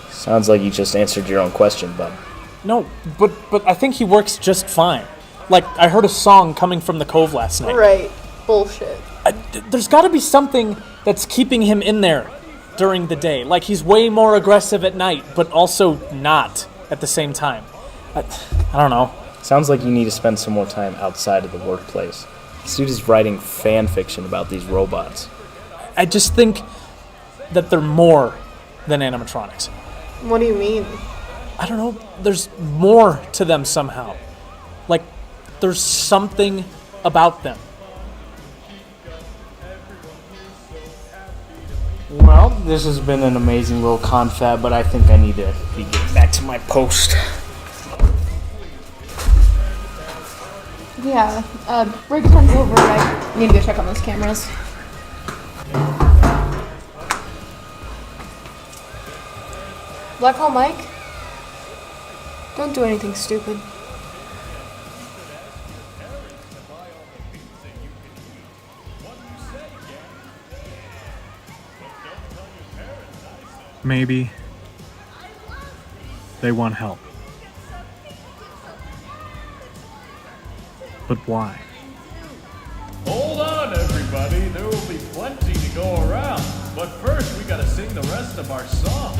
Sounds like you just answered your own question, bud. No, but I think he works just fine. Like, I heard a song coming from the Cove last night. Right. Bullshit. There's got to be something that's keeping him in there during the day. Like, he's way more aggressive at night, but also not at the same time. I don't know. Sounds like you need to spend some more time outside of the workplace. This dude is writing fan fiction about these robots. I just think that they're more than animatronics. What do you mean? I don't know. There's more to them somehow. Like, there's something about them. Well, this has been an amazing little confab, but I think I need to be getting back to my post. Yeah, break time's over. I need to go check on those cameras. Black Hole Mike? Don't do anything stupid. Maybe they want help. But why? Hold on, everybody. There will be plenty to go around. But first, we gotta sing the rest of our song.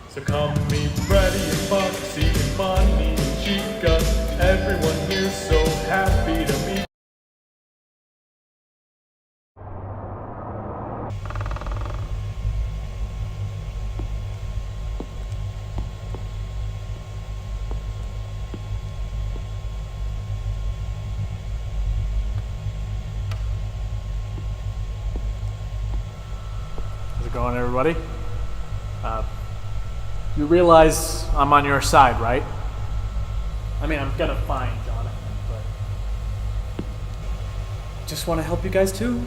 So come meet Freddy and Foxy and Bonnie and Chica. Everyone here's so happy to meet. How's it going, everybody? You realize I'm on your side, right? I mean, I'm gonna find Jonathan, but I just want to help you guys too.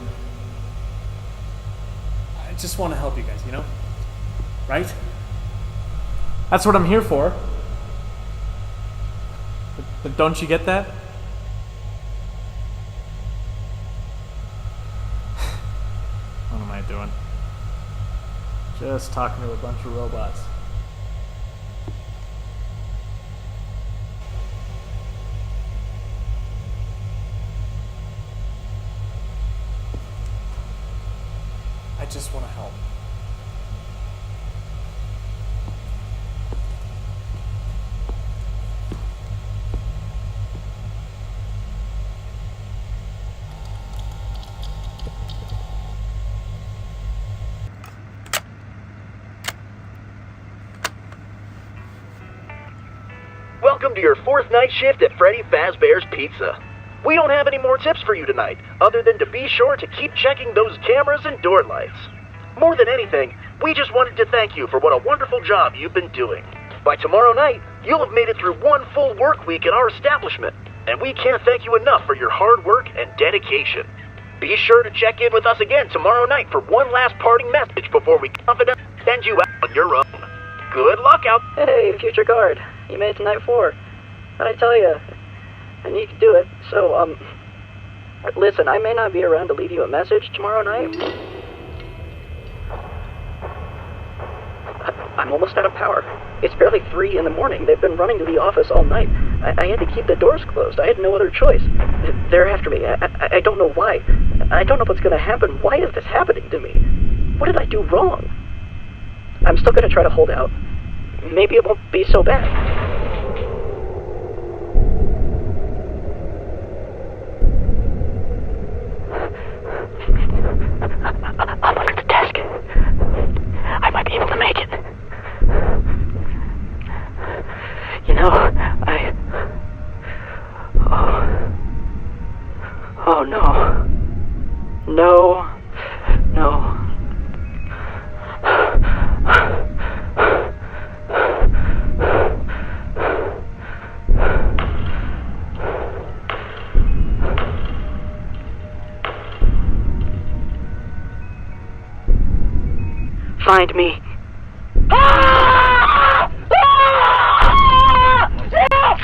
I just want to help you guys, you know? Right? That's what I'm here for. But don't you get that? What am I doing? Just talking to a bunch of robots. I just want to help. Welcome to your fourth night shift at Freddy Fazbear's Pizza. We don't have any more tips for you tonight, other than to be sure to keep checking those cameras and door lights. More than anything, we just wanted to thank you for what a wonderful job you've been doing. By tomorrow night, you'll have made it through one full work week at our establishment, and we can't thank you enough for your hard work and dedication. Be sure to check in with us again tomorrow night for one last parting message before we confidently send you out on your own. Good luck out. Hey, future guard. You made it to night 4. And I tell you, and you can do it. So, listen, I may not be around to leave you a message tomorrow night. I'm almost out of power. It's barely 3 in the morning. They've been running to the office all night. I had to keep the doors closed. I had no other choice. They're after me. I don't know why. I don't know what's going to happen. Why is this happening to me? What did I do wrong? I'm still going to try to hold out. Maybe it won't be so bad. I'm under the desk. I might be able to make it. You know, Oh no. No. No. Find me. Ah! Ah! Ah!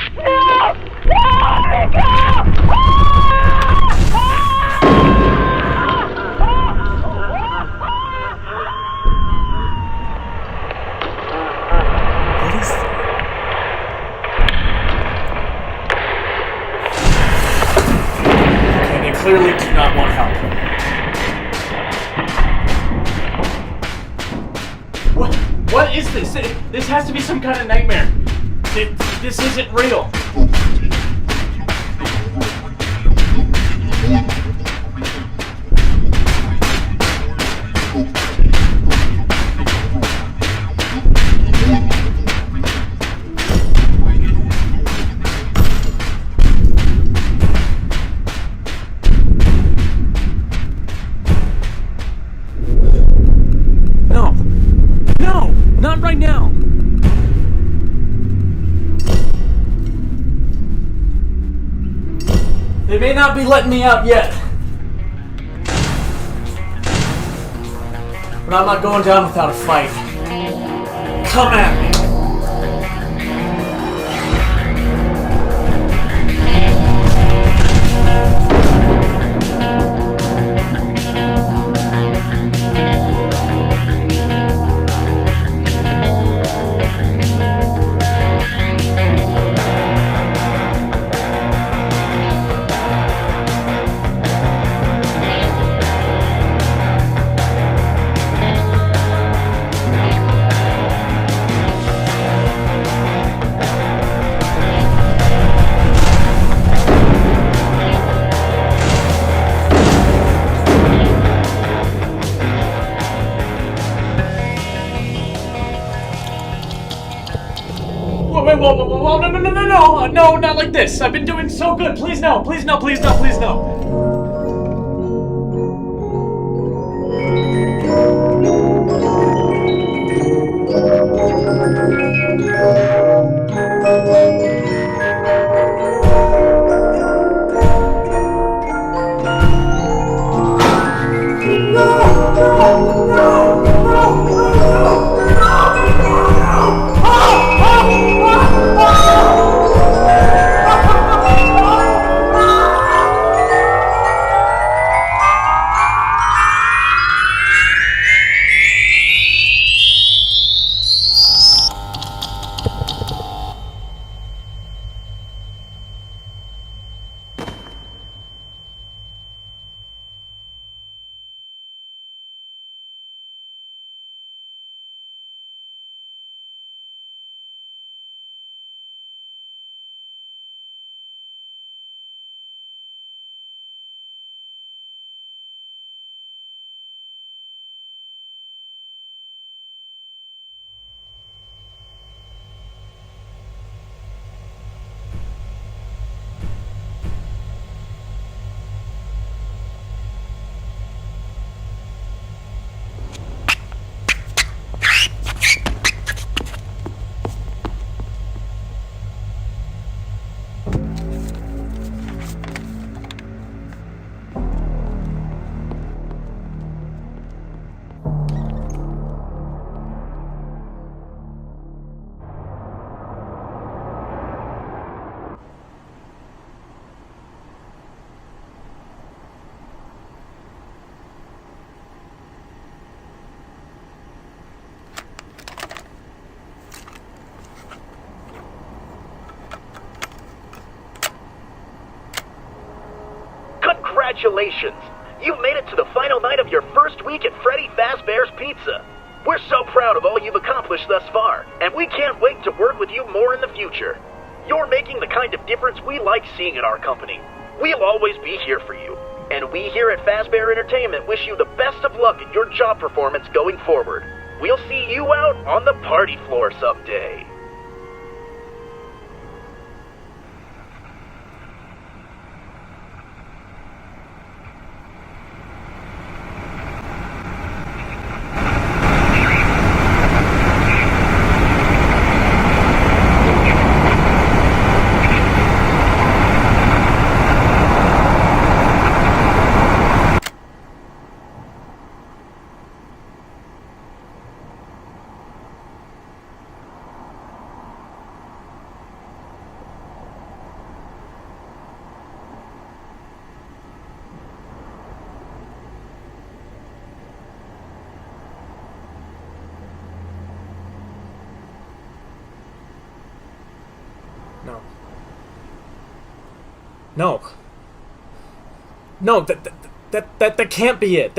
clearly do not want help. What is this? This has to be some kind of nightmare. This isn't real. No, not right now. They may not be letting me out yet. But I'm not going down without a fight. Come at me. Whoa, no, not like this. I've been doing so good. Please no, please no, please no, please no. Congratulations! You've made it to the final night of your first week at Freddy Fazbear's Pizza. We're so proud of all you've accomplished thus far, and we can't wait to work with you more in the future. You're making the kind of difference we like seeing in our company. We'll always be here for you, and we here at Fazbear Entertainment wish you the best of luck in your job performance going forward. We'll see you out on the party floor someday. No. No, that can't be it.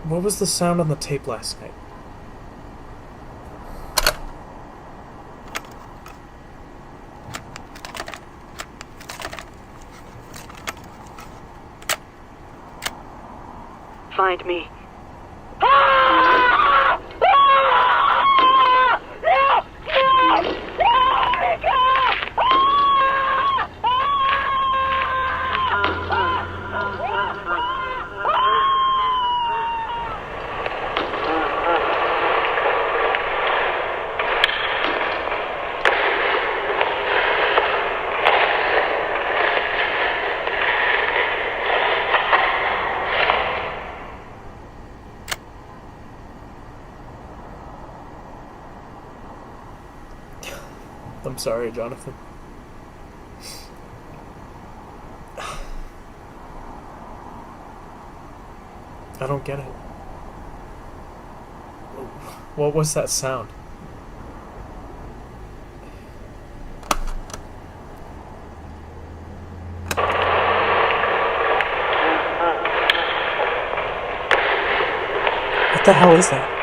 What was the sound on the tape last night? Find me. I'm sorry, Jonathan. I don't get it. What was that sound? What the hell is that?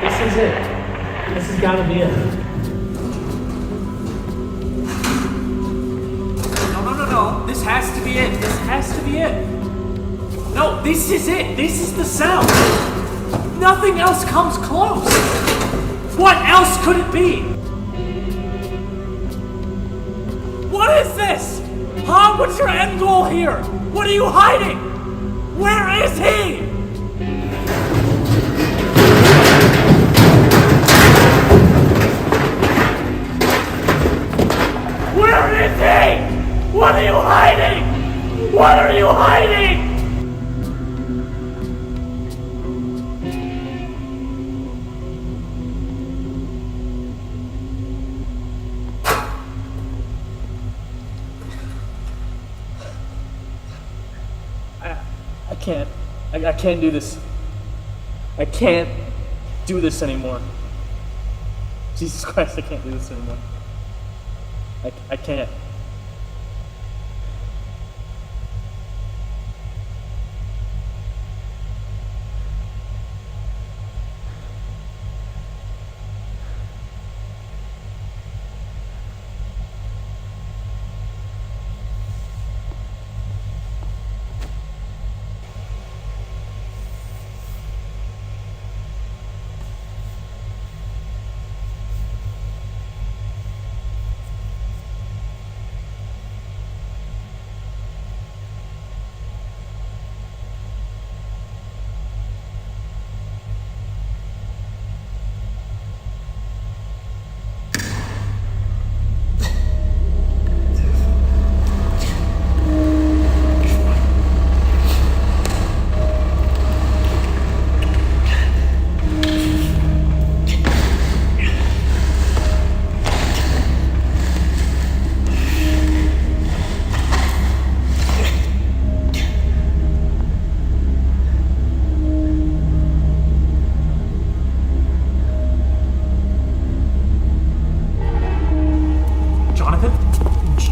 This is it. This has got to be it. No. This has to be it. This has to be it. No, this is it. This is the sound. Nothing else comes close. What else could it be? What is this? Huh? What's your end goal here? What are you hiding? Where is he? Where is he? What are you hiding? What are you hiding? I can't do this. I can't do this anymore. Jesus Christ, I can't do this anymore. I can't.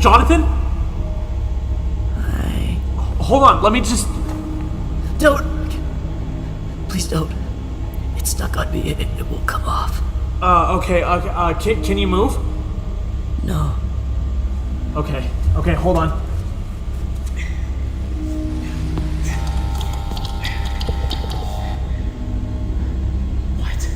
Jonathan? Hold on, let me just... Don't! Please don't. It's stuck on me. It won't come off. Okay, can you move? No. Okay, hold on. What?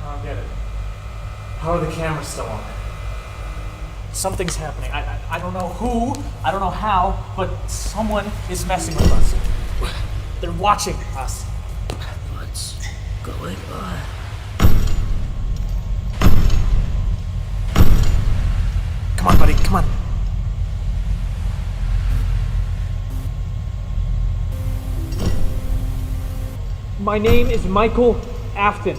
I don't get it. How are the cameras still on? Something's happening. I don't know who, I don't know how, but someone is messing with us. They're watching us. What's going on? Come on, buddy, come on. My name is Michael Afton.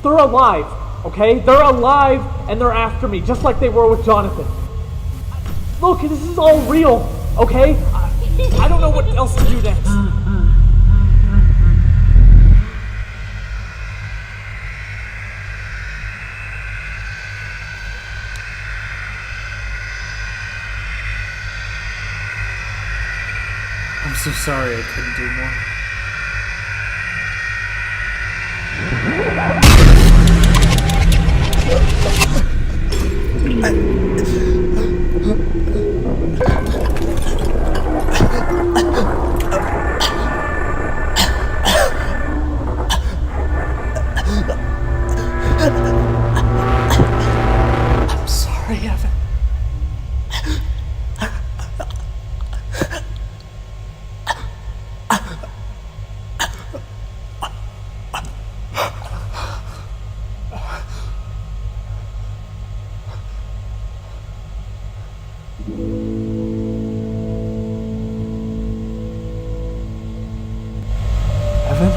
They're alive, okay? They're alive and they're after me, just like they were with Jonathan. Look, this is all real, okay? I don't know what else to do next. I'm so sorry I couldn't do more. I'm sorry, Evan. Evan?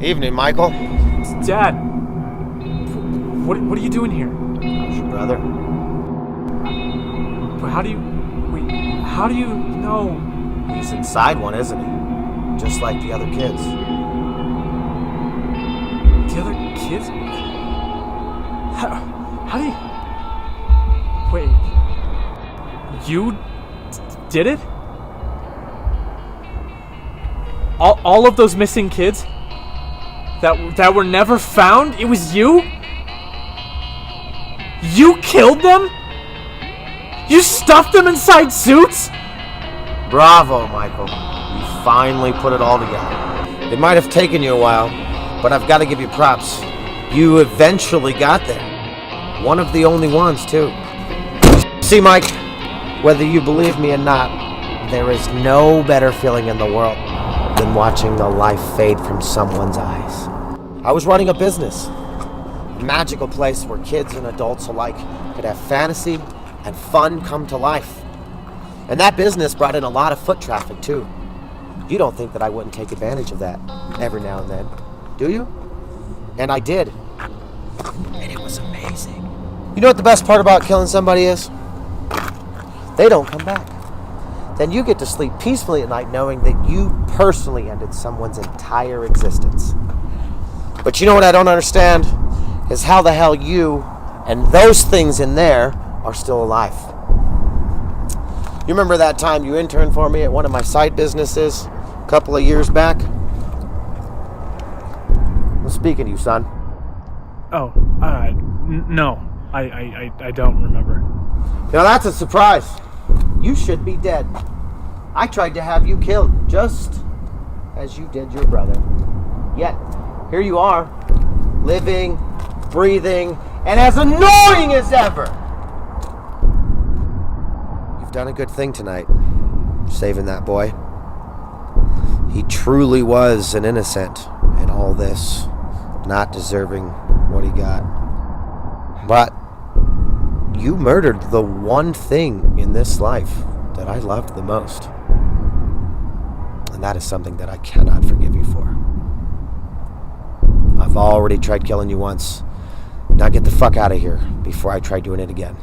Evening, Michael. Dad, what are you doing here? How's your brother? But how do you know? He's inside one, isn't he? Just like the other kids. The other kids? How do you... Wait. You did it? All of those missing kids? That were never found? It was you? You killed them? You stuffed them inside suits? Bravo, Michael. You finally put it all together. It might have taken you a while, but I've got to give you props. You eventually got there. One of the only ones, too. See, Mike, whether you believe me or not, there is no better feeling in the world than watching the life fade from someone's eyes. I was running a business, a magical place where kids and adults alike could have fantasy and fun come to life. And that business brought in a lot of foot traffic, too. You don't think that I wouldn't take advantage of that every now and then, do you? And I did. And it was amazing. You know what the best part about killing somebody is? They don't come back. Then you get to sleep peacefully at night knowing that you personally ended someone's entire existence. But you know what I don't understand? Is how the hell you and those things in there are still alive. You remember that time you interned for me at one of my side businesses a couple of years back? I'm speaking to you, son. Oh, no. I don't remember. Now that's a surprise. You should be dead. I tried to have you killed, just as you did your brother. Yet, here you are, living, breathing, and as annoying as ever. You've done a good thing tonight, saving that boy. He truly was an innocent in all this, not deserving what he got. But you murdered the one thing in this life that I loved the most. And that is something that I cannot forgive you for. I've already tried killing you once. Now get the fuck out of here before I try doing it again.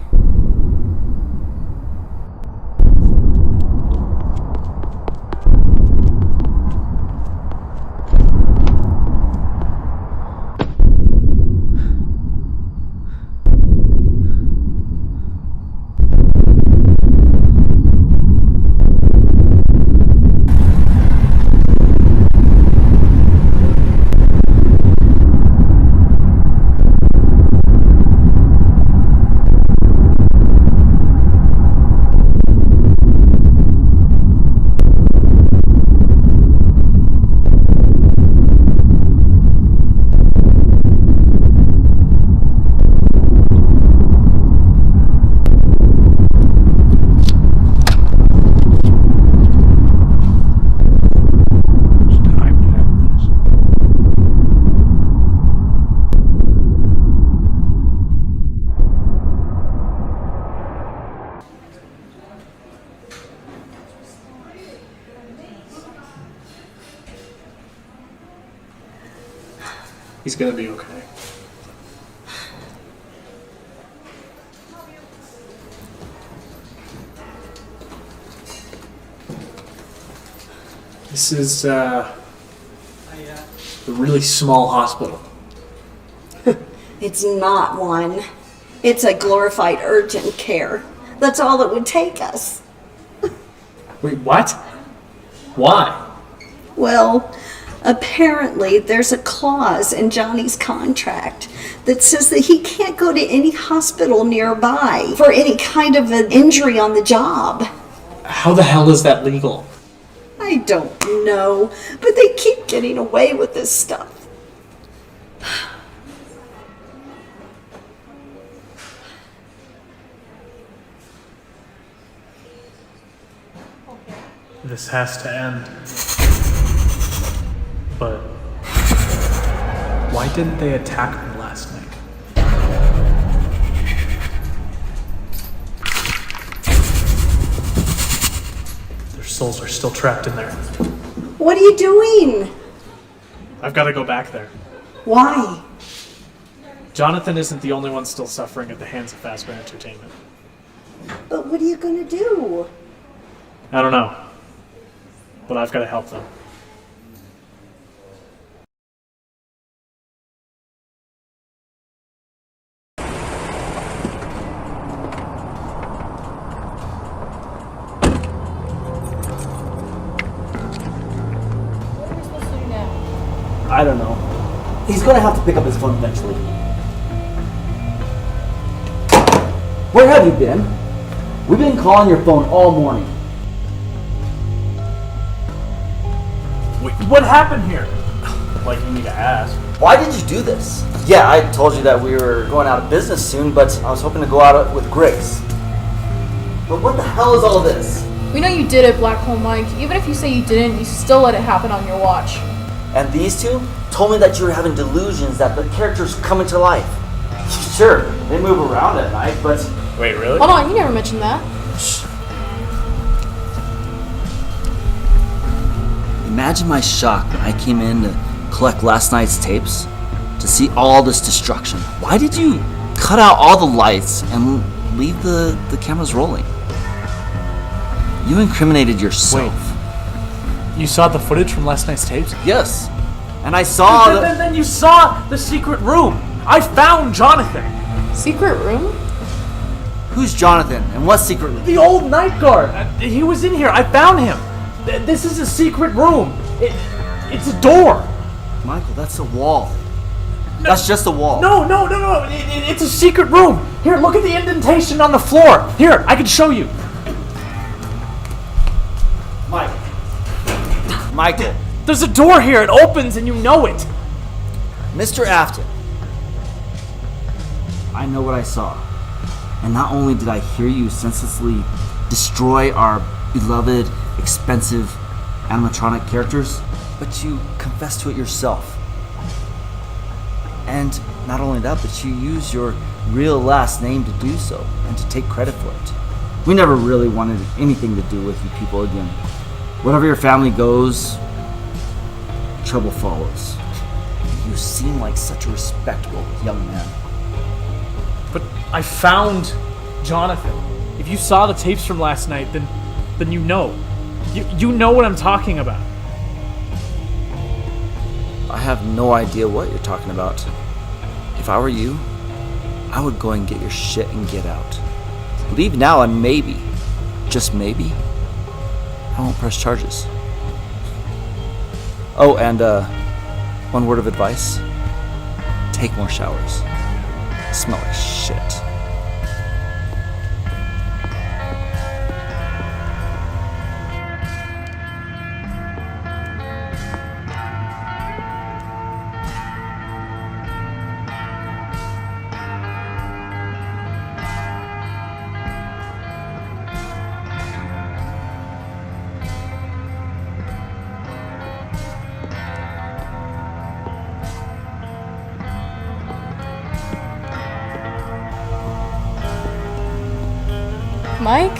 He's gonna be okay. This is a really small hospital. It's not one. It's a glorified urgent care. That's all it would take us. Wait, what? Why? Well, apparently there's a clause in Johnny's contract that says that he can't go to any hospital nearby for any kind of an injury on the job. How the hell is that legal? I don't know, but they keep getting away with this stuff. This has to end. But why didn't they attack me last night? Their souls are still trapped in there. What are you doing? I've got to go back there. Why? Jonathan isn't the only one still suffering at the hands of Fazbear Entertainment. But what are you gonna do? I don't know. But I've got to help them. I don't know. He's gonna have to pick up his phone eventually. Where have you been? We've been calling your phone all morning. What happened here? Like you need to ask. Why did you do this? Yeah, I told you that we were going out of business soon, but I was hoping to go out with Grace. But what the hell is all this? We know you did it, Black Hole Mike. Even if you say you didn't, you still let it happen on your watch. And these two told me that you were having delusions that the characters come into life. Sure, they move around at night, but... Wait, really? Hold on, you never mentioned that. Shh. Imagine my shock when I came in to collect last night's tapes to see all this destruction. Why did you cut out all the lights and leave the cameras rolling? You incriminated yourself. Wait, you saw the footage from last night's tapes? Yes, and I saw Then you saw the secret room. I found Jonathan. Secret room? Who's Jonathan, and what secret room? The old night guard. He was in here. I found him. This is a secret room. It's a door. Michael, that's a wall. That's just a wall. No. It's a secret room. Here, look at the indentation on the floor. Here, I can show you. Michael. There's a door here. It opens and you know it. Mr. Afton. I know what I saw. And not only did I hear you senselessly destroy our beloved, expensive animatronic characters, but you confessed to it yourself. And not only that, but you used your real last name to do so and to take credit for it. We never really wanted anything to do with you people again. Wherever your family goes, trouble follows. You seem like such a respectable young man. But I found Jonathan. If you saw the tapes from last night, then you know. You know what I'm talking about. I have no idea what you're talking about. If I were you, I would go and get your shit and get out. Leave now and maybe, just maybe, I won't press charges. Oh, and one word of advice. Take more showers. Smell like shit. Mike?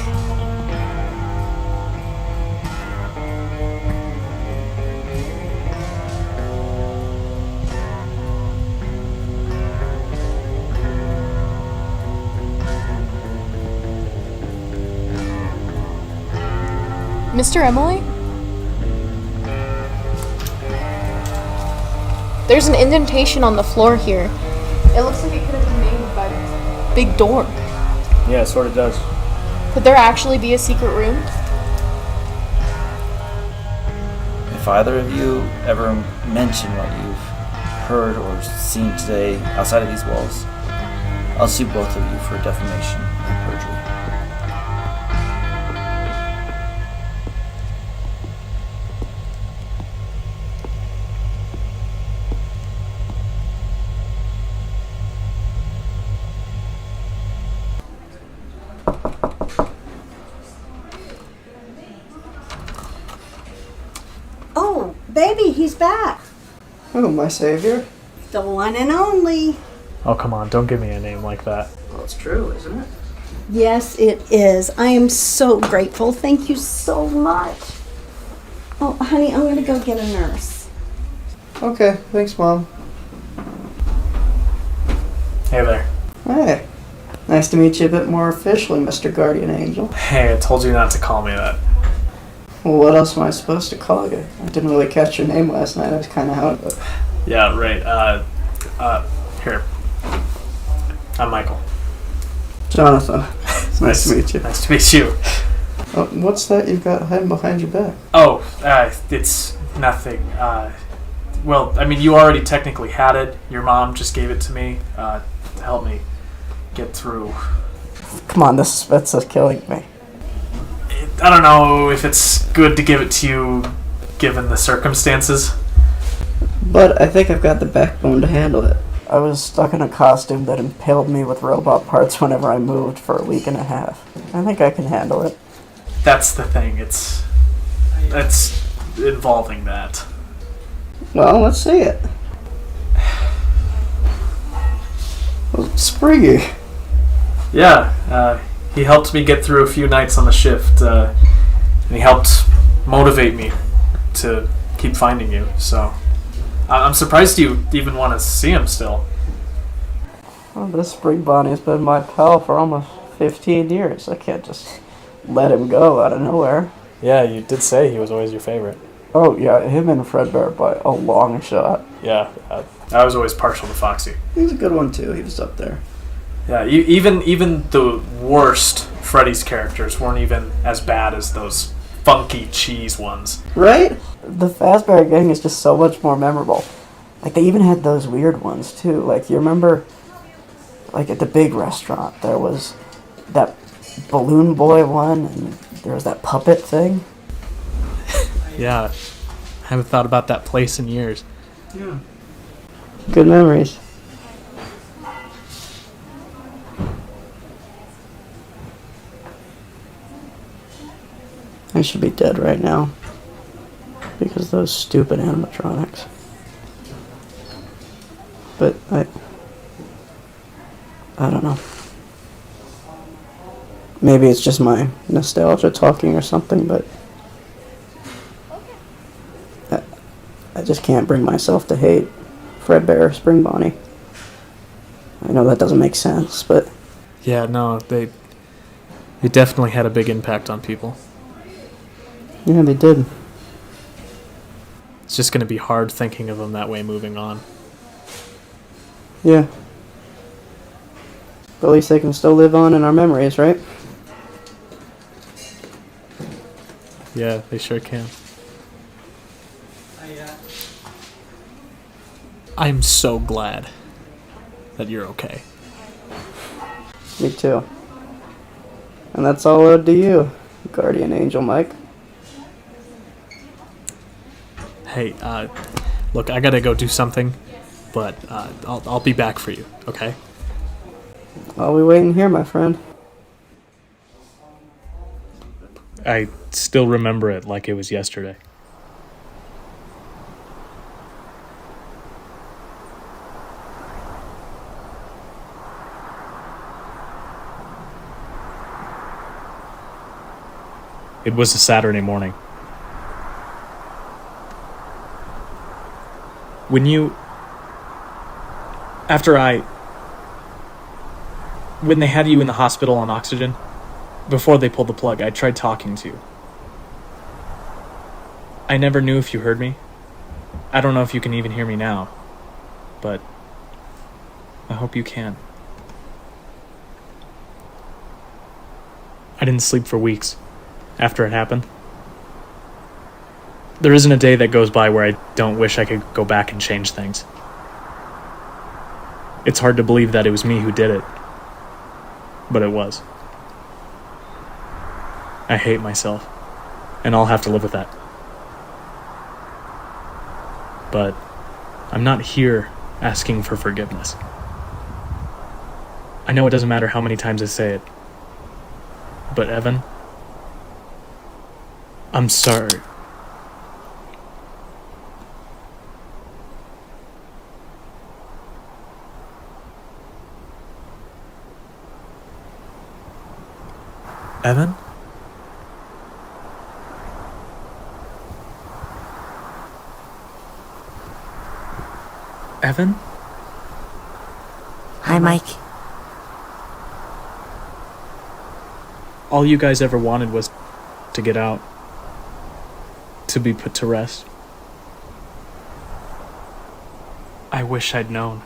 Mr. Emily? There's an indentation on the floor here. It looks like it could have been made by this big door. Yeah, it sort of does. Could there actually be a secret room? If either of you ever mention what you've heard or seen today outside of these walls, I'll sue both of you for defamation and perjury. Oh, baby, he's back. Oh, my savior. The one and only. Oh, come on. Don't give me a name like that. Well, it's true, isn't it? Yes, it is. I am so grateful. Thank you so much. Oh, honey, I'm going to go get a nurse. Okay, thanks, Mom. Hey there. Hey. Nice to meet you a bit more officially, Mr. Guardian Angel. Hey, I told you not to call me that. Well, what else am I supposed to call you? I didn't really catch your name last night. I was kind of out of it. Yeah, right. Here. I'm Michael. Jonathan. It's nice to meet you. Nice to meet you. What's that you've got hiding behind your back? Oh, it's nothing. Well, I mean, you already technically had it. Your mom just gave it to me to help me get through. Come on, that's killing me. I don't know if it's good to give it to you given the circumstances. But I think I've got the backbone to handle it. I was stuck in a costume that impaled me with robot parts whenever I moved for a week and a half. I think I can handle it. That's the thing. It's involving that. Well, let's see it. Well, Spriggy. Yeah, he helped me get through a few nights on the shift, and he helped motivate me to keep finding you, so I'm surprised you even want to see him still. Well, this Spring Bonnie's been my pal for almost 15 years. I can't just let him go out of nowhere. Yeah, you did say he was always your favorite. Oh, yeah, him and Fredbear by a long shot. Yeah, I was always partial to Foxy. He was a good one, too. He was up there. Yeah, even the worst Freddy's characters weren't even as bad as those funky cheese ones. Right? The Fazbear gang is just so much more memorable. Like, they even had those weird ones, too. Like, you remember, like, at the big restaurant, there was that Balloon Boy one, and there was that puppet thing. Yeah, I haven't thought about that place in years. Yeah. Good memories. I should be dead right now. Because of those stupid animatronics. But I don't know. Maybe it's just my nostalgia talking or something, but I just can't bring myself to hate Fredbear or Spring Bonnie. I know that doesn't make sense, but Yeah, no, they definitely had a big impact on people. yeah, they did. It's just going to be hard thinking of them that way moving on. Yeah. But at least they can still live on in our memories, right? Yeah, they sure can. I'm so glad that you're okay. Me too. And that's all owed to you, Guardian Angel Mike. Hey, look, I gotta go do something, but I'll be back for you, okay? I'll be waiting here, my friend. I still remember it like it was yesterday. It was a Saturday morning. When they had you in the hospital on oxygen, before they pulled the plug, I tried talking to you. I never knew if you heard me. I don't know if you can even hear me now, but I hope you can. I didn't sleep for weeks after it happened. There isn't a day that goes by where I don't wish I could go back and change things. It's hard to believe that it was me who did it, but it was. I hate myself, and I'll have to live with that. But I'm not here asking for forgiveness. I know it doesn't matter how many times I say it, but Evan, I'm sorry. Evan? Evan? Hi, Mike. All you guys ever wanted was to get out. To be put to rest. I wish I'd known.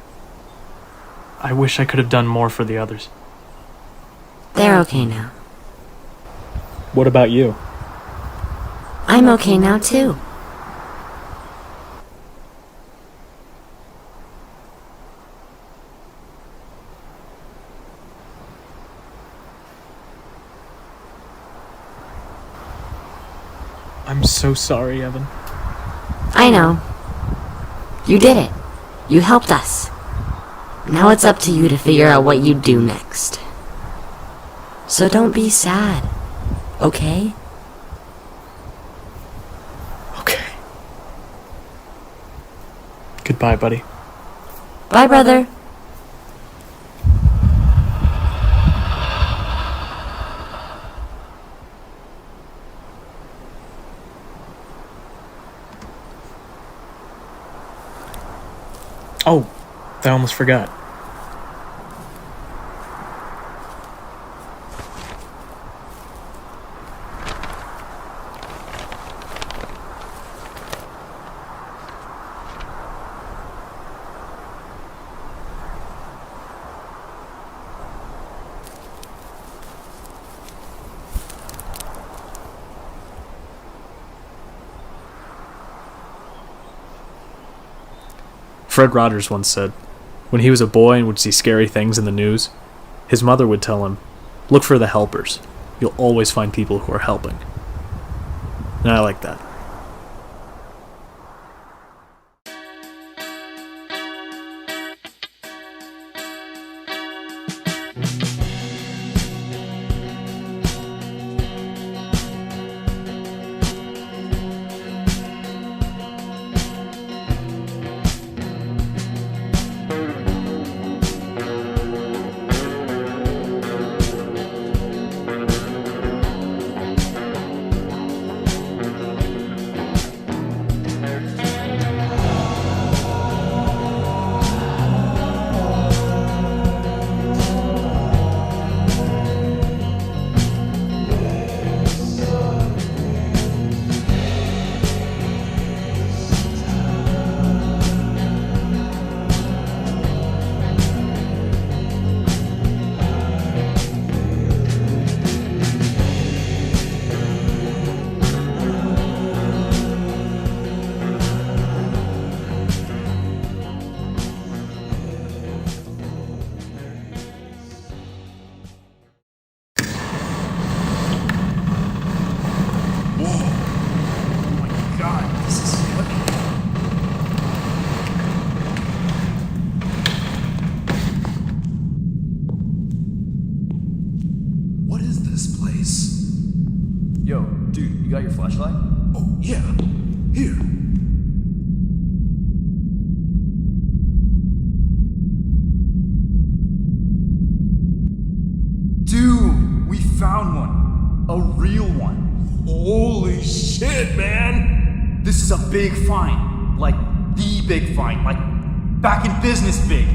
I wish I could have done more for the others. They're okay now. What about you? I'm okay now, too. I'm so sorry, Evan. I know. You did it. You helped us. Now it's up to you to figure out what you do next. So don't be sad, okay? Okay. Goodbye, buddy. Bye, brother. Oh, I almost forgot. Fred Rogers once said, when he was a boy and would see scary things in the news, his mother would tell him, look for the helpers. You'll always find people who are helping. And I like that. Yo, dude, you got your flashlight? Oh, yeah. Here. Dude, we found one. A real one. Holy shit, man! This is a big find. Like, the big find. Like, back in business big.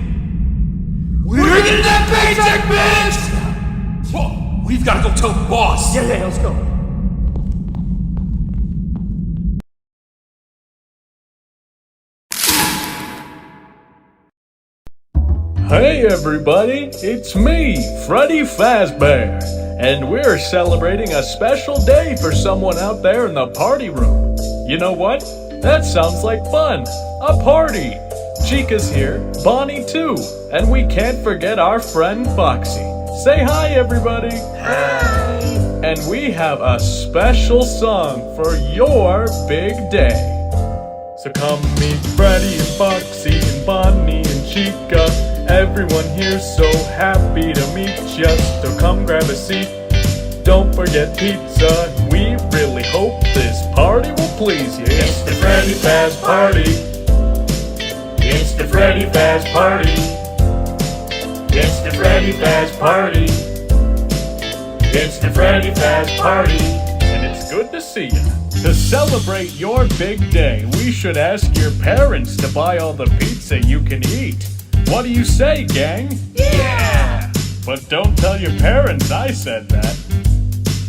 We're getting that paycheck, bitch! Whoa, we've got to go tell the boss. Yeah, let's go. Hey everybody, it's me, Freddy Fazbear, and we're celebrating a special day for someone out there in the party room. You know what? That sounds like fun. A party. Chica's here, Bonnie too, and we can't forget our friend Foxy. Say hi everybody. Hi. And we have a special song for your big day. So come meet Freddy and Foxy and Bonnie and Chica. Everyone here's so happy to meet ya, so come grab a seat. Don't forget pizza, we really hope this party will please you. It's the Freddy Faz Party. It's the Freddy Faz Party. It's the Freddy Faz Party. It's the Freddy Faz Party. And it's good to see you. To celebrate your big day, we should ask your parents to buy all the pizza you can eat. What do you say, gang? Yeah! But don't tell your parents I said that.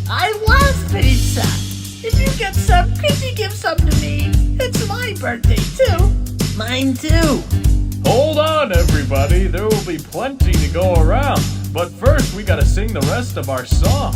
I love pizza! If you get some, could you give some to me? It's my birthday, too. Mine, too. Hold on, everybody. There will be plenty to go around. But first, we gotta sing the rest of our song.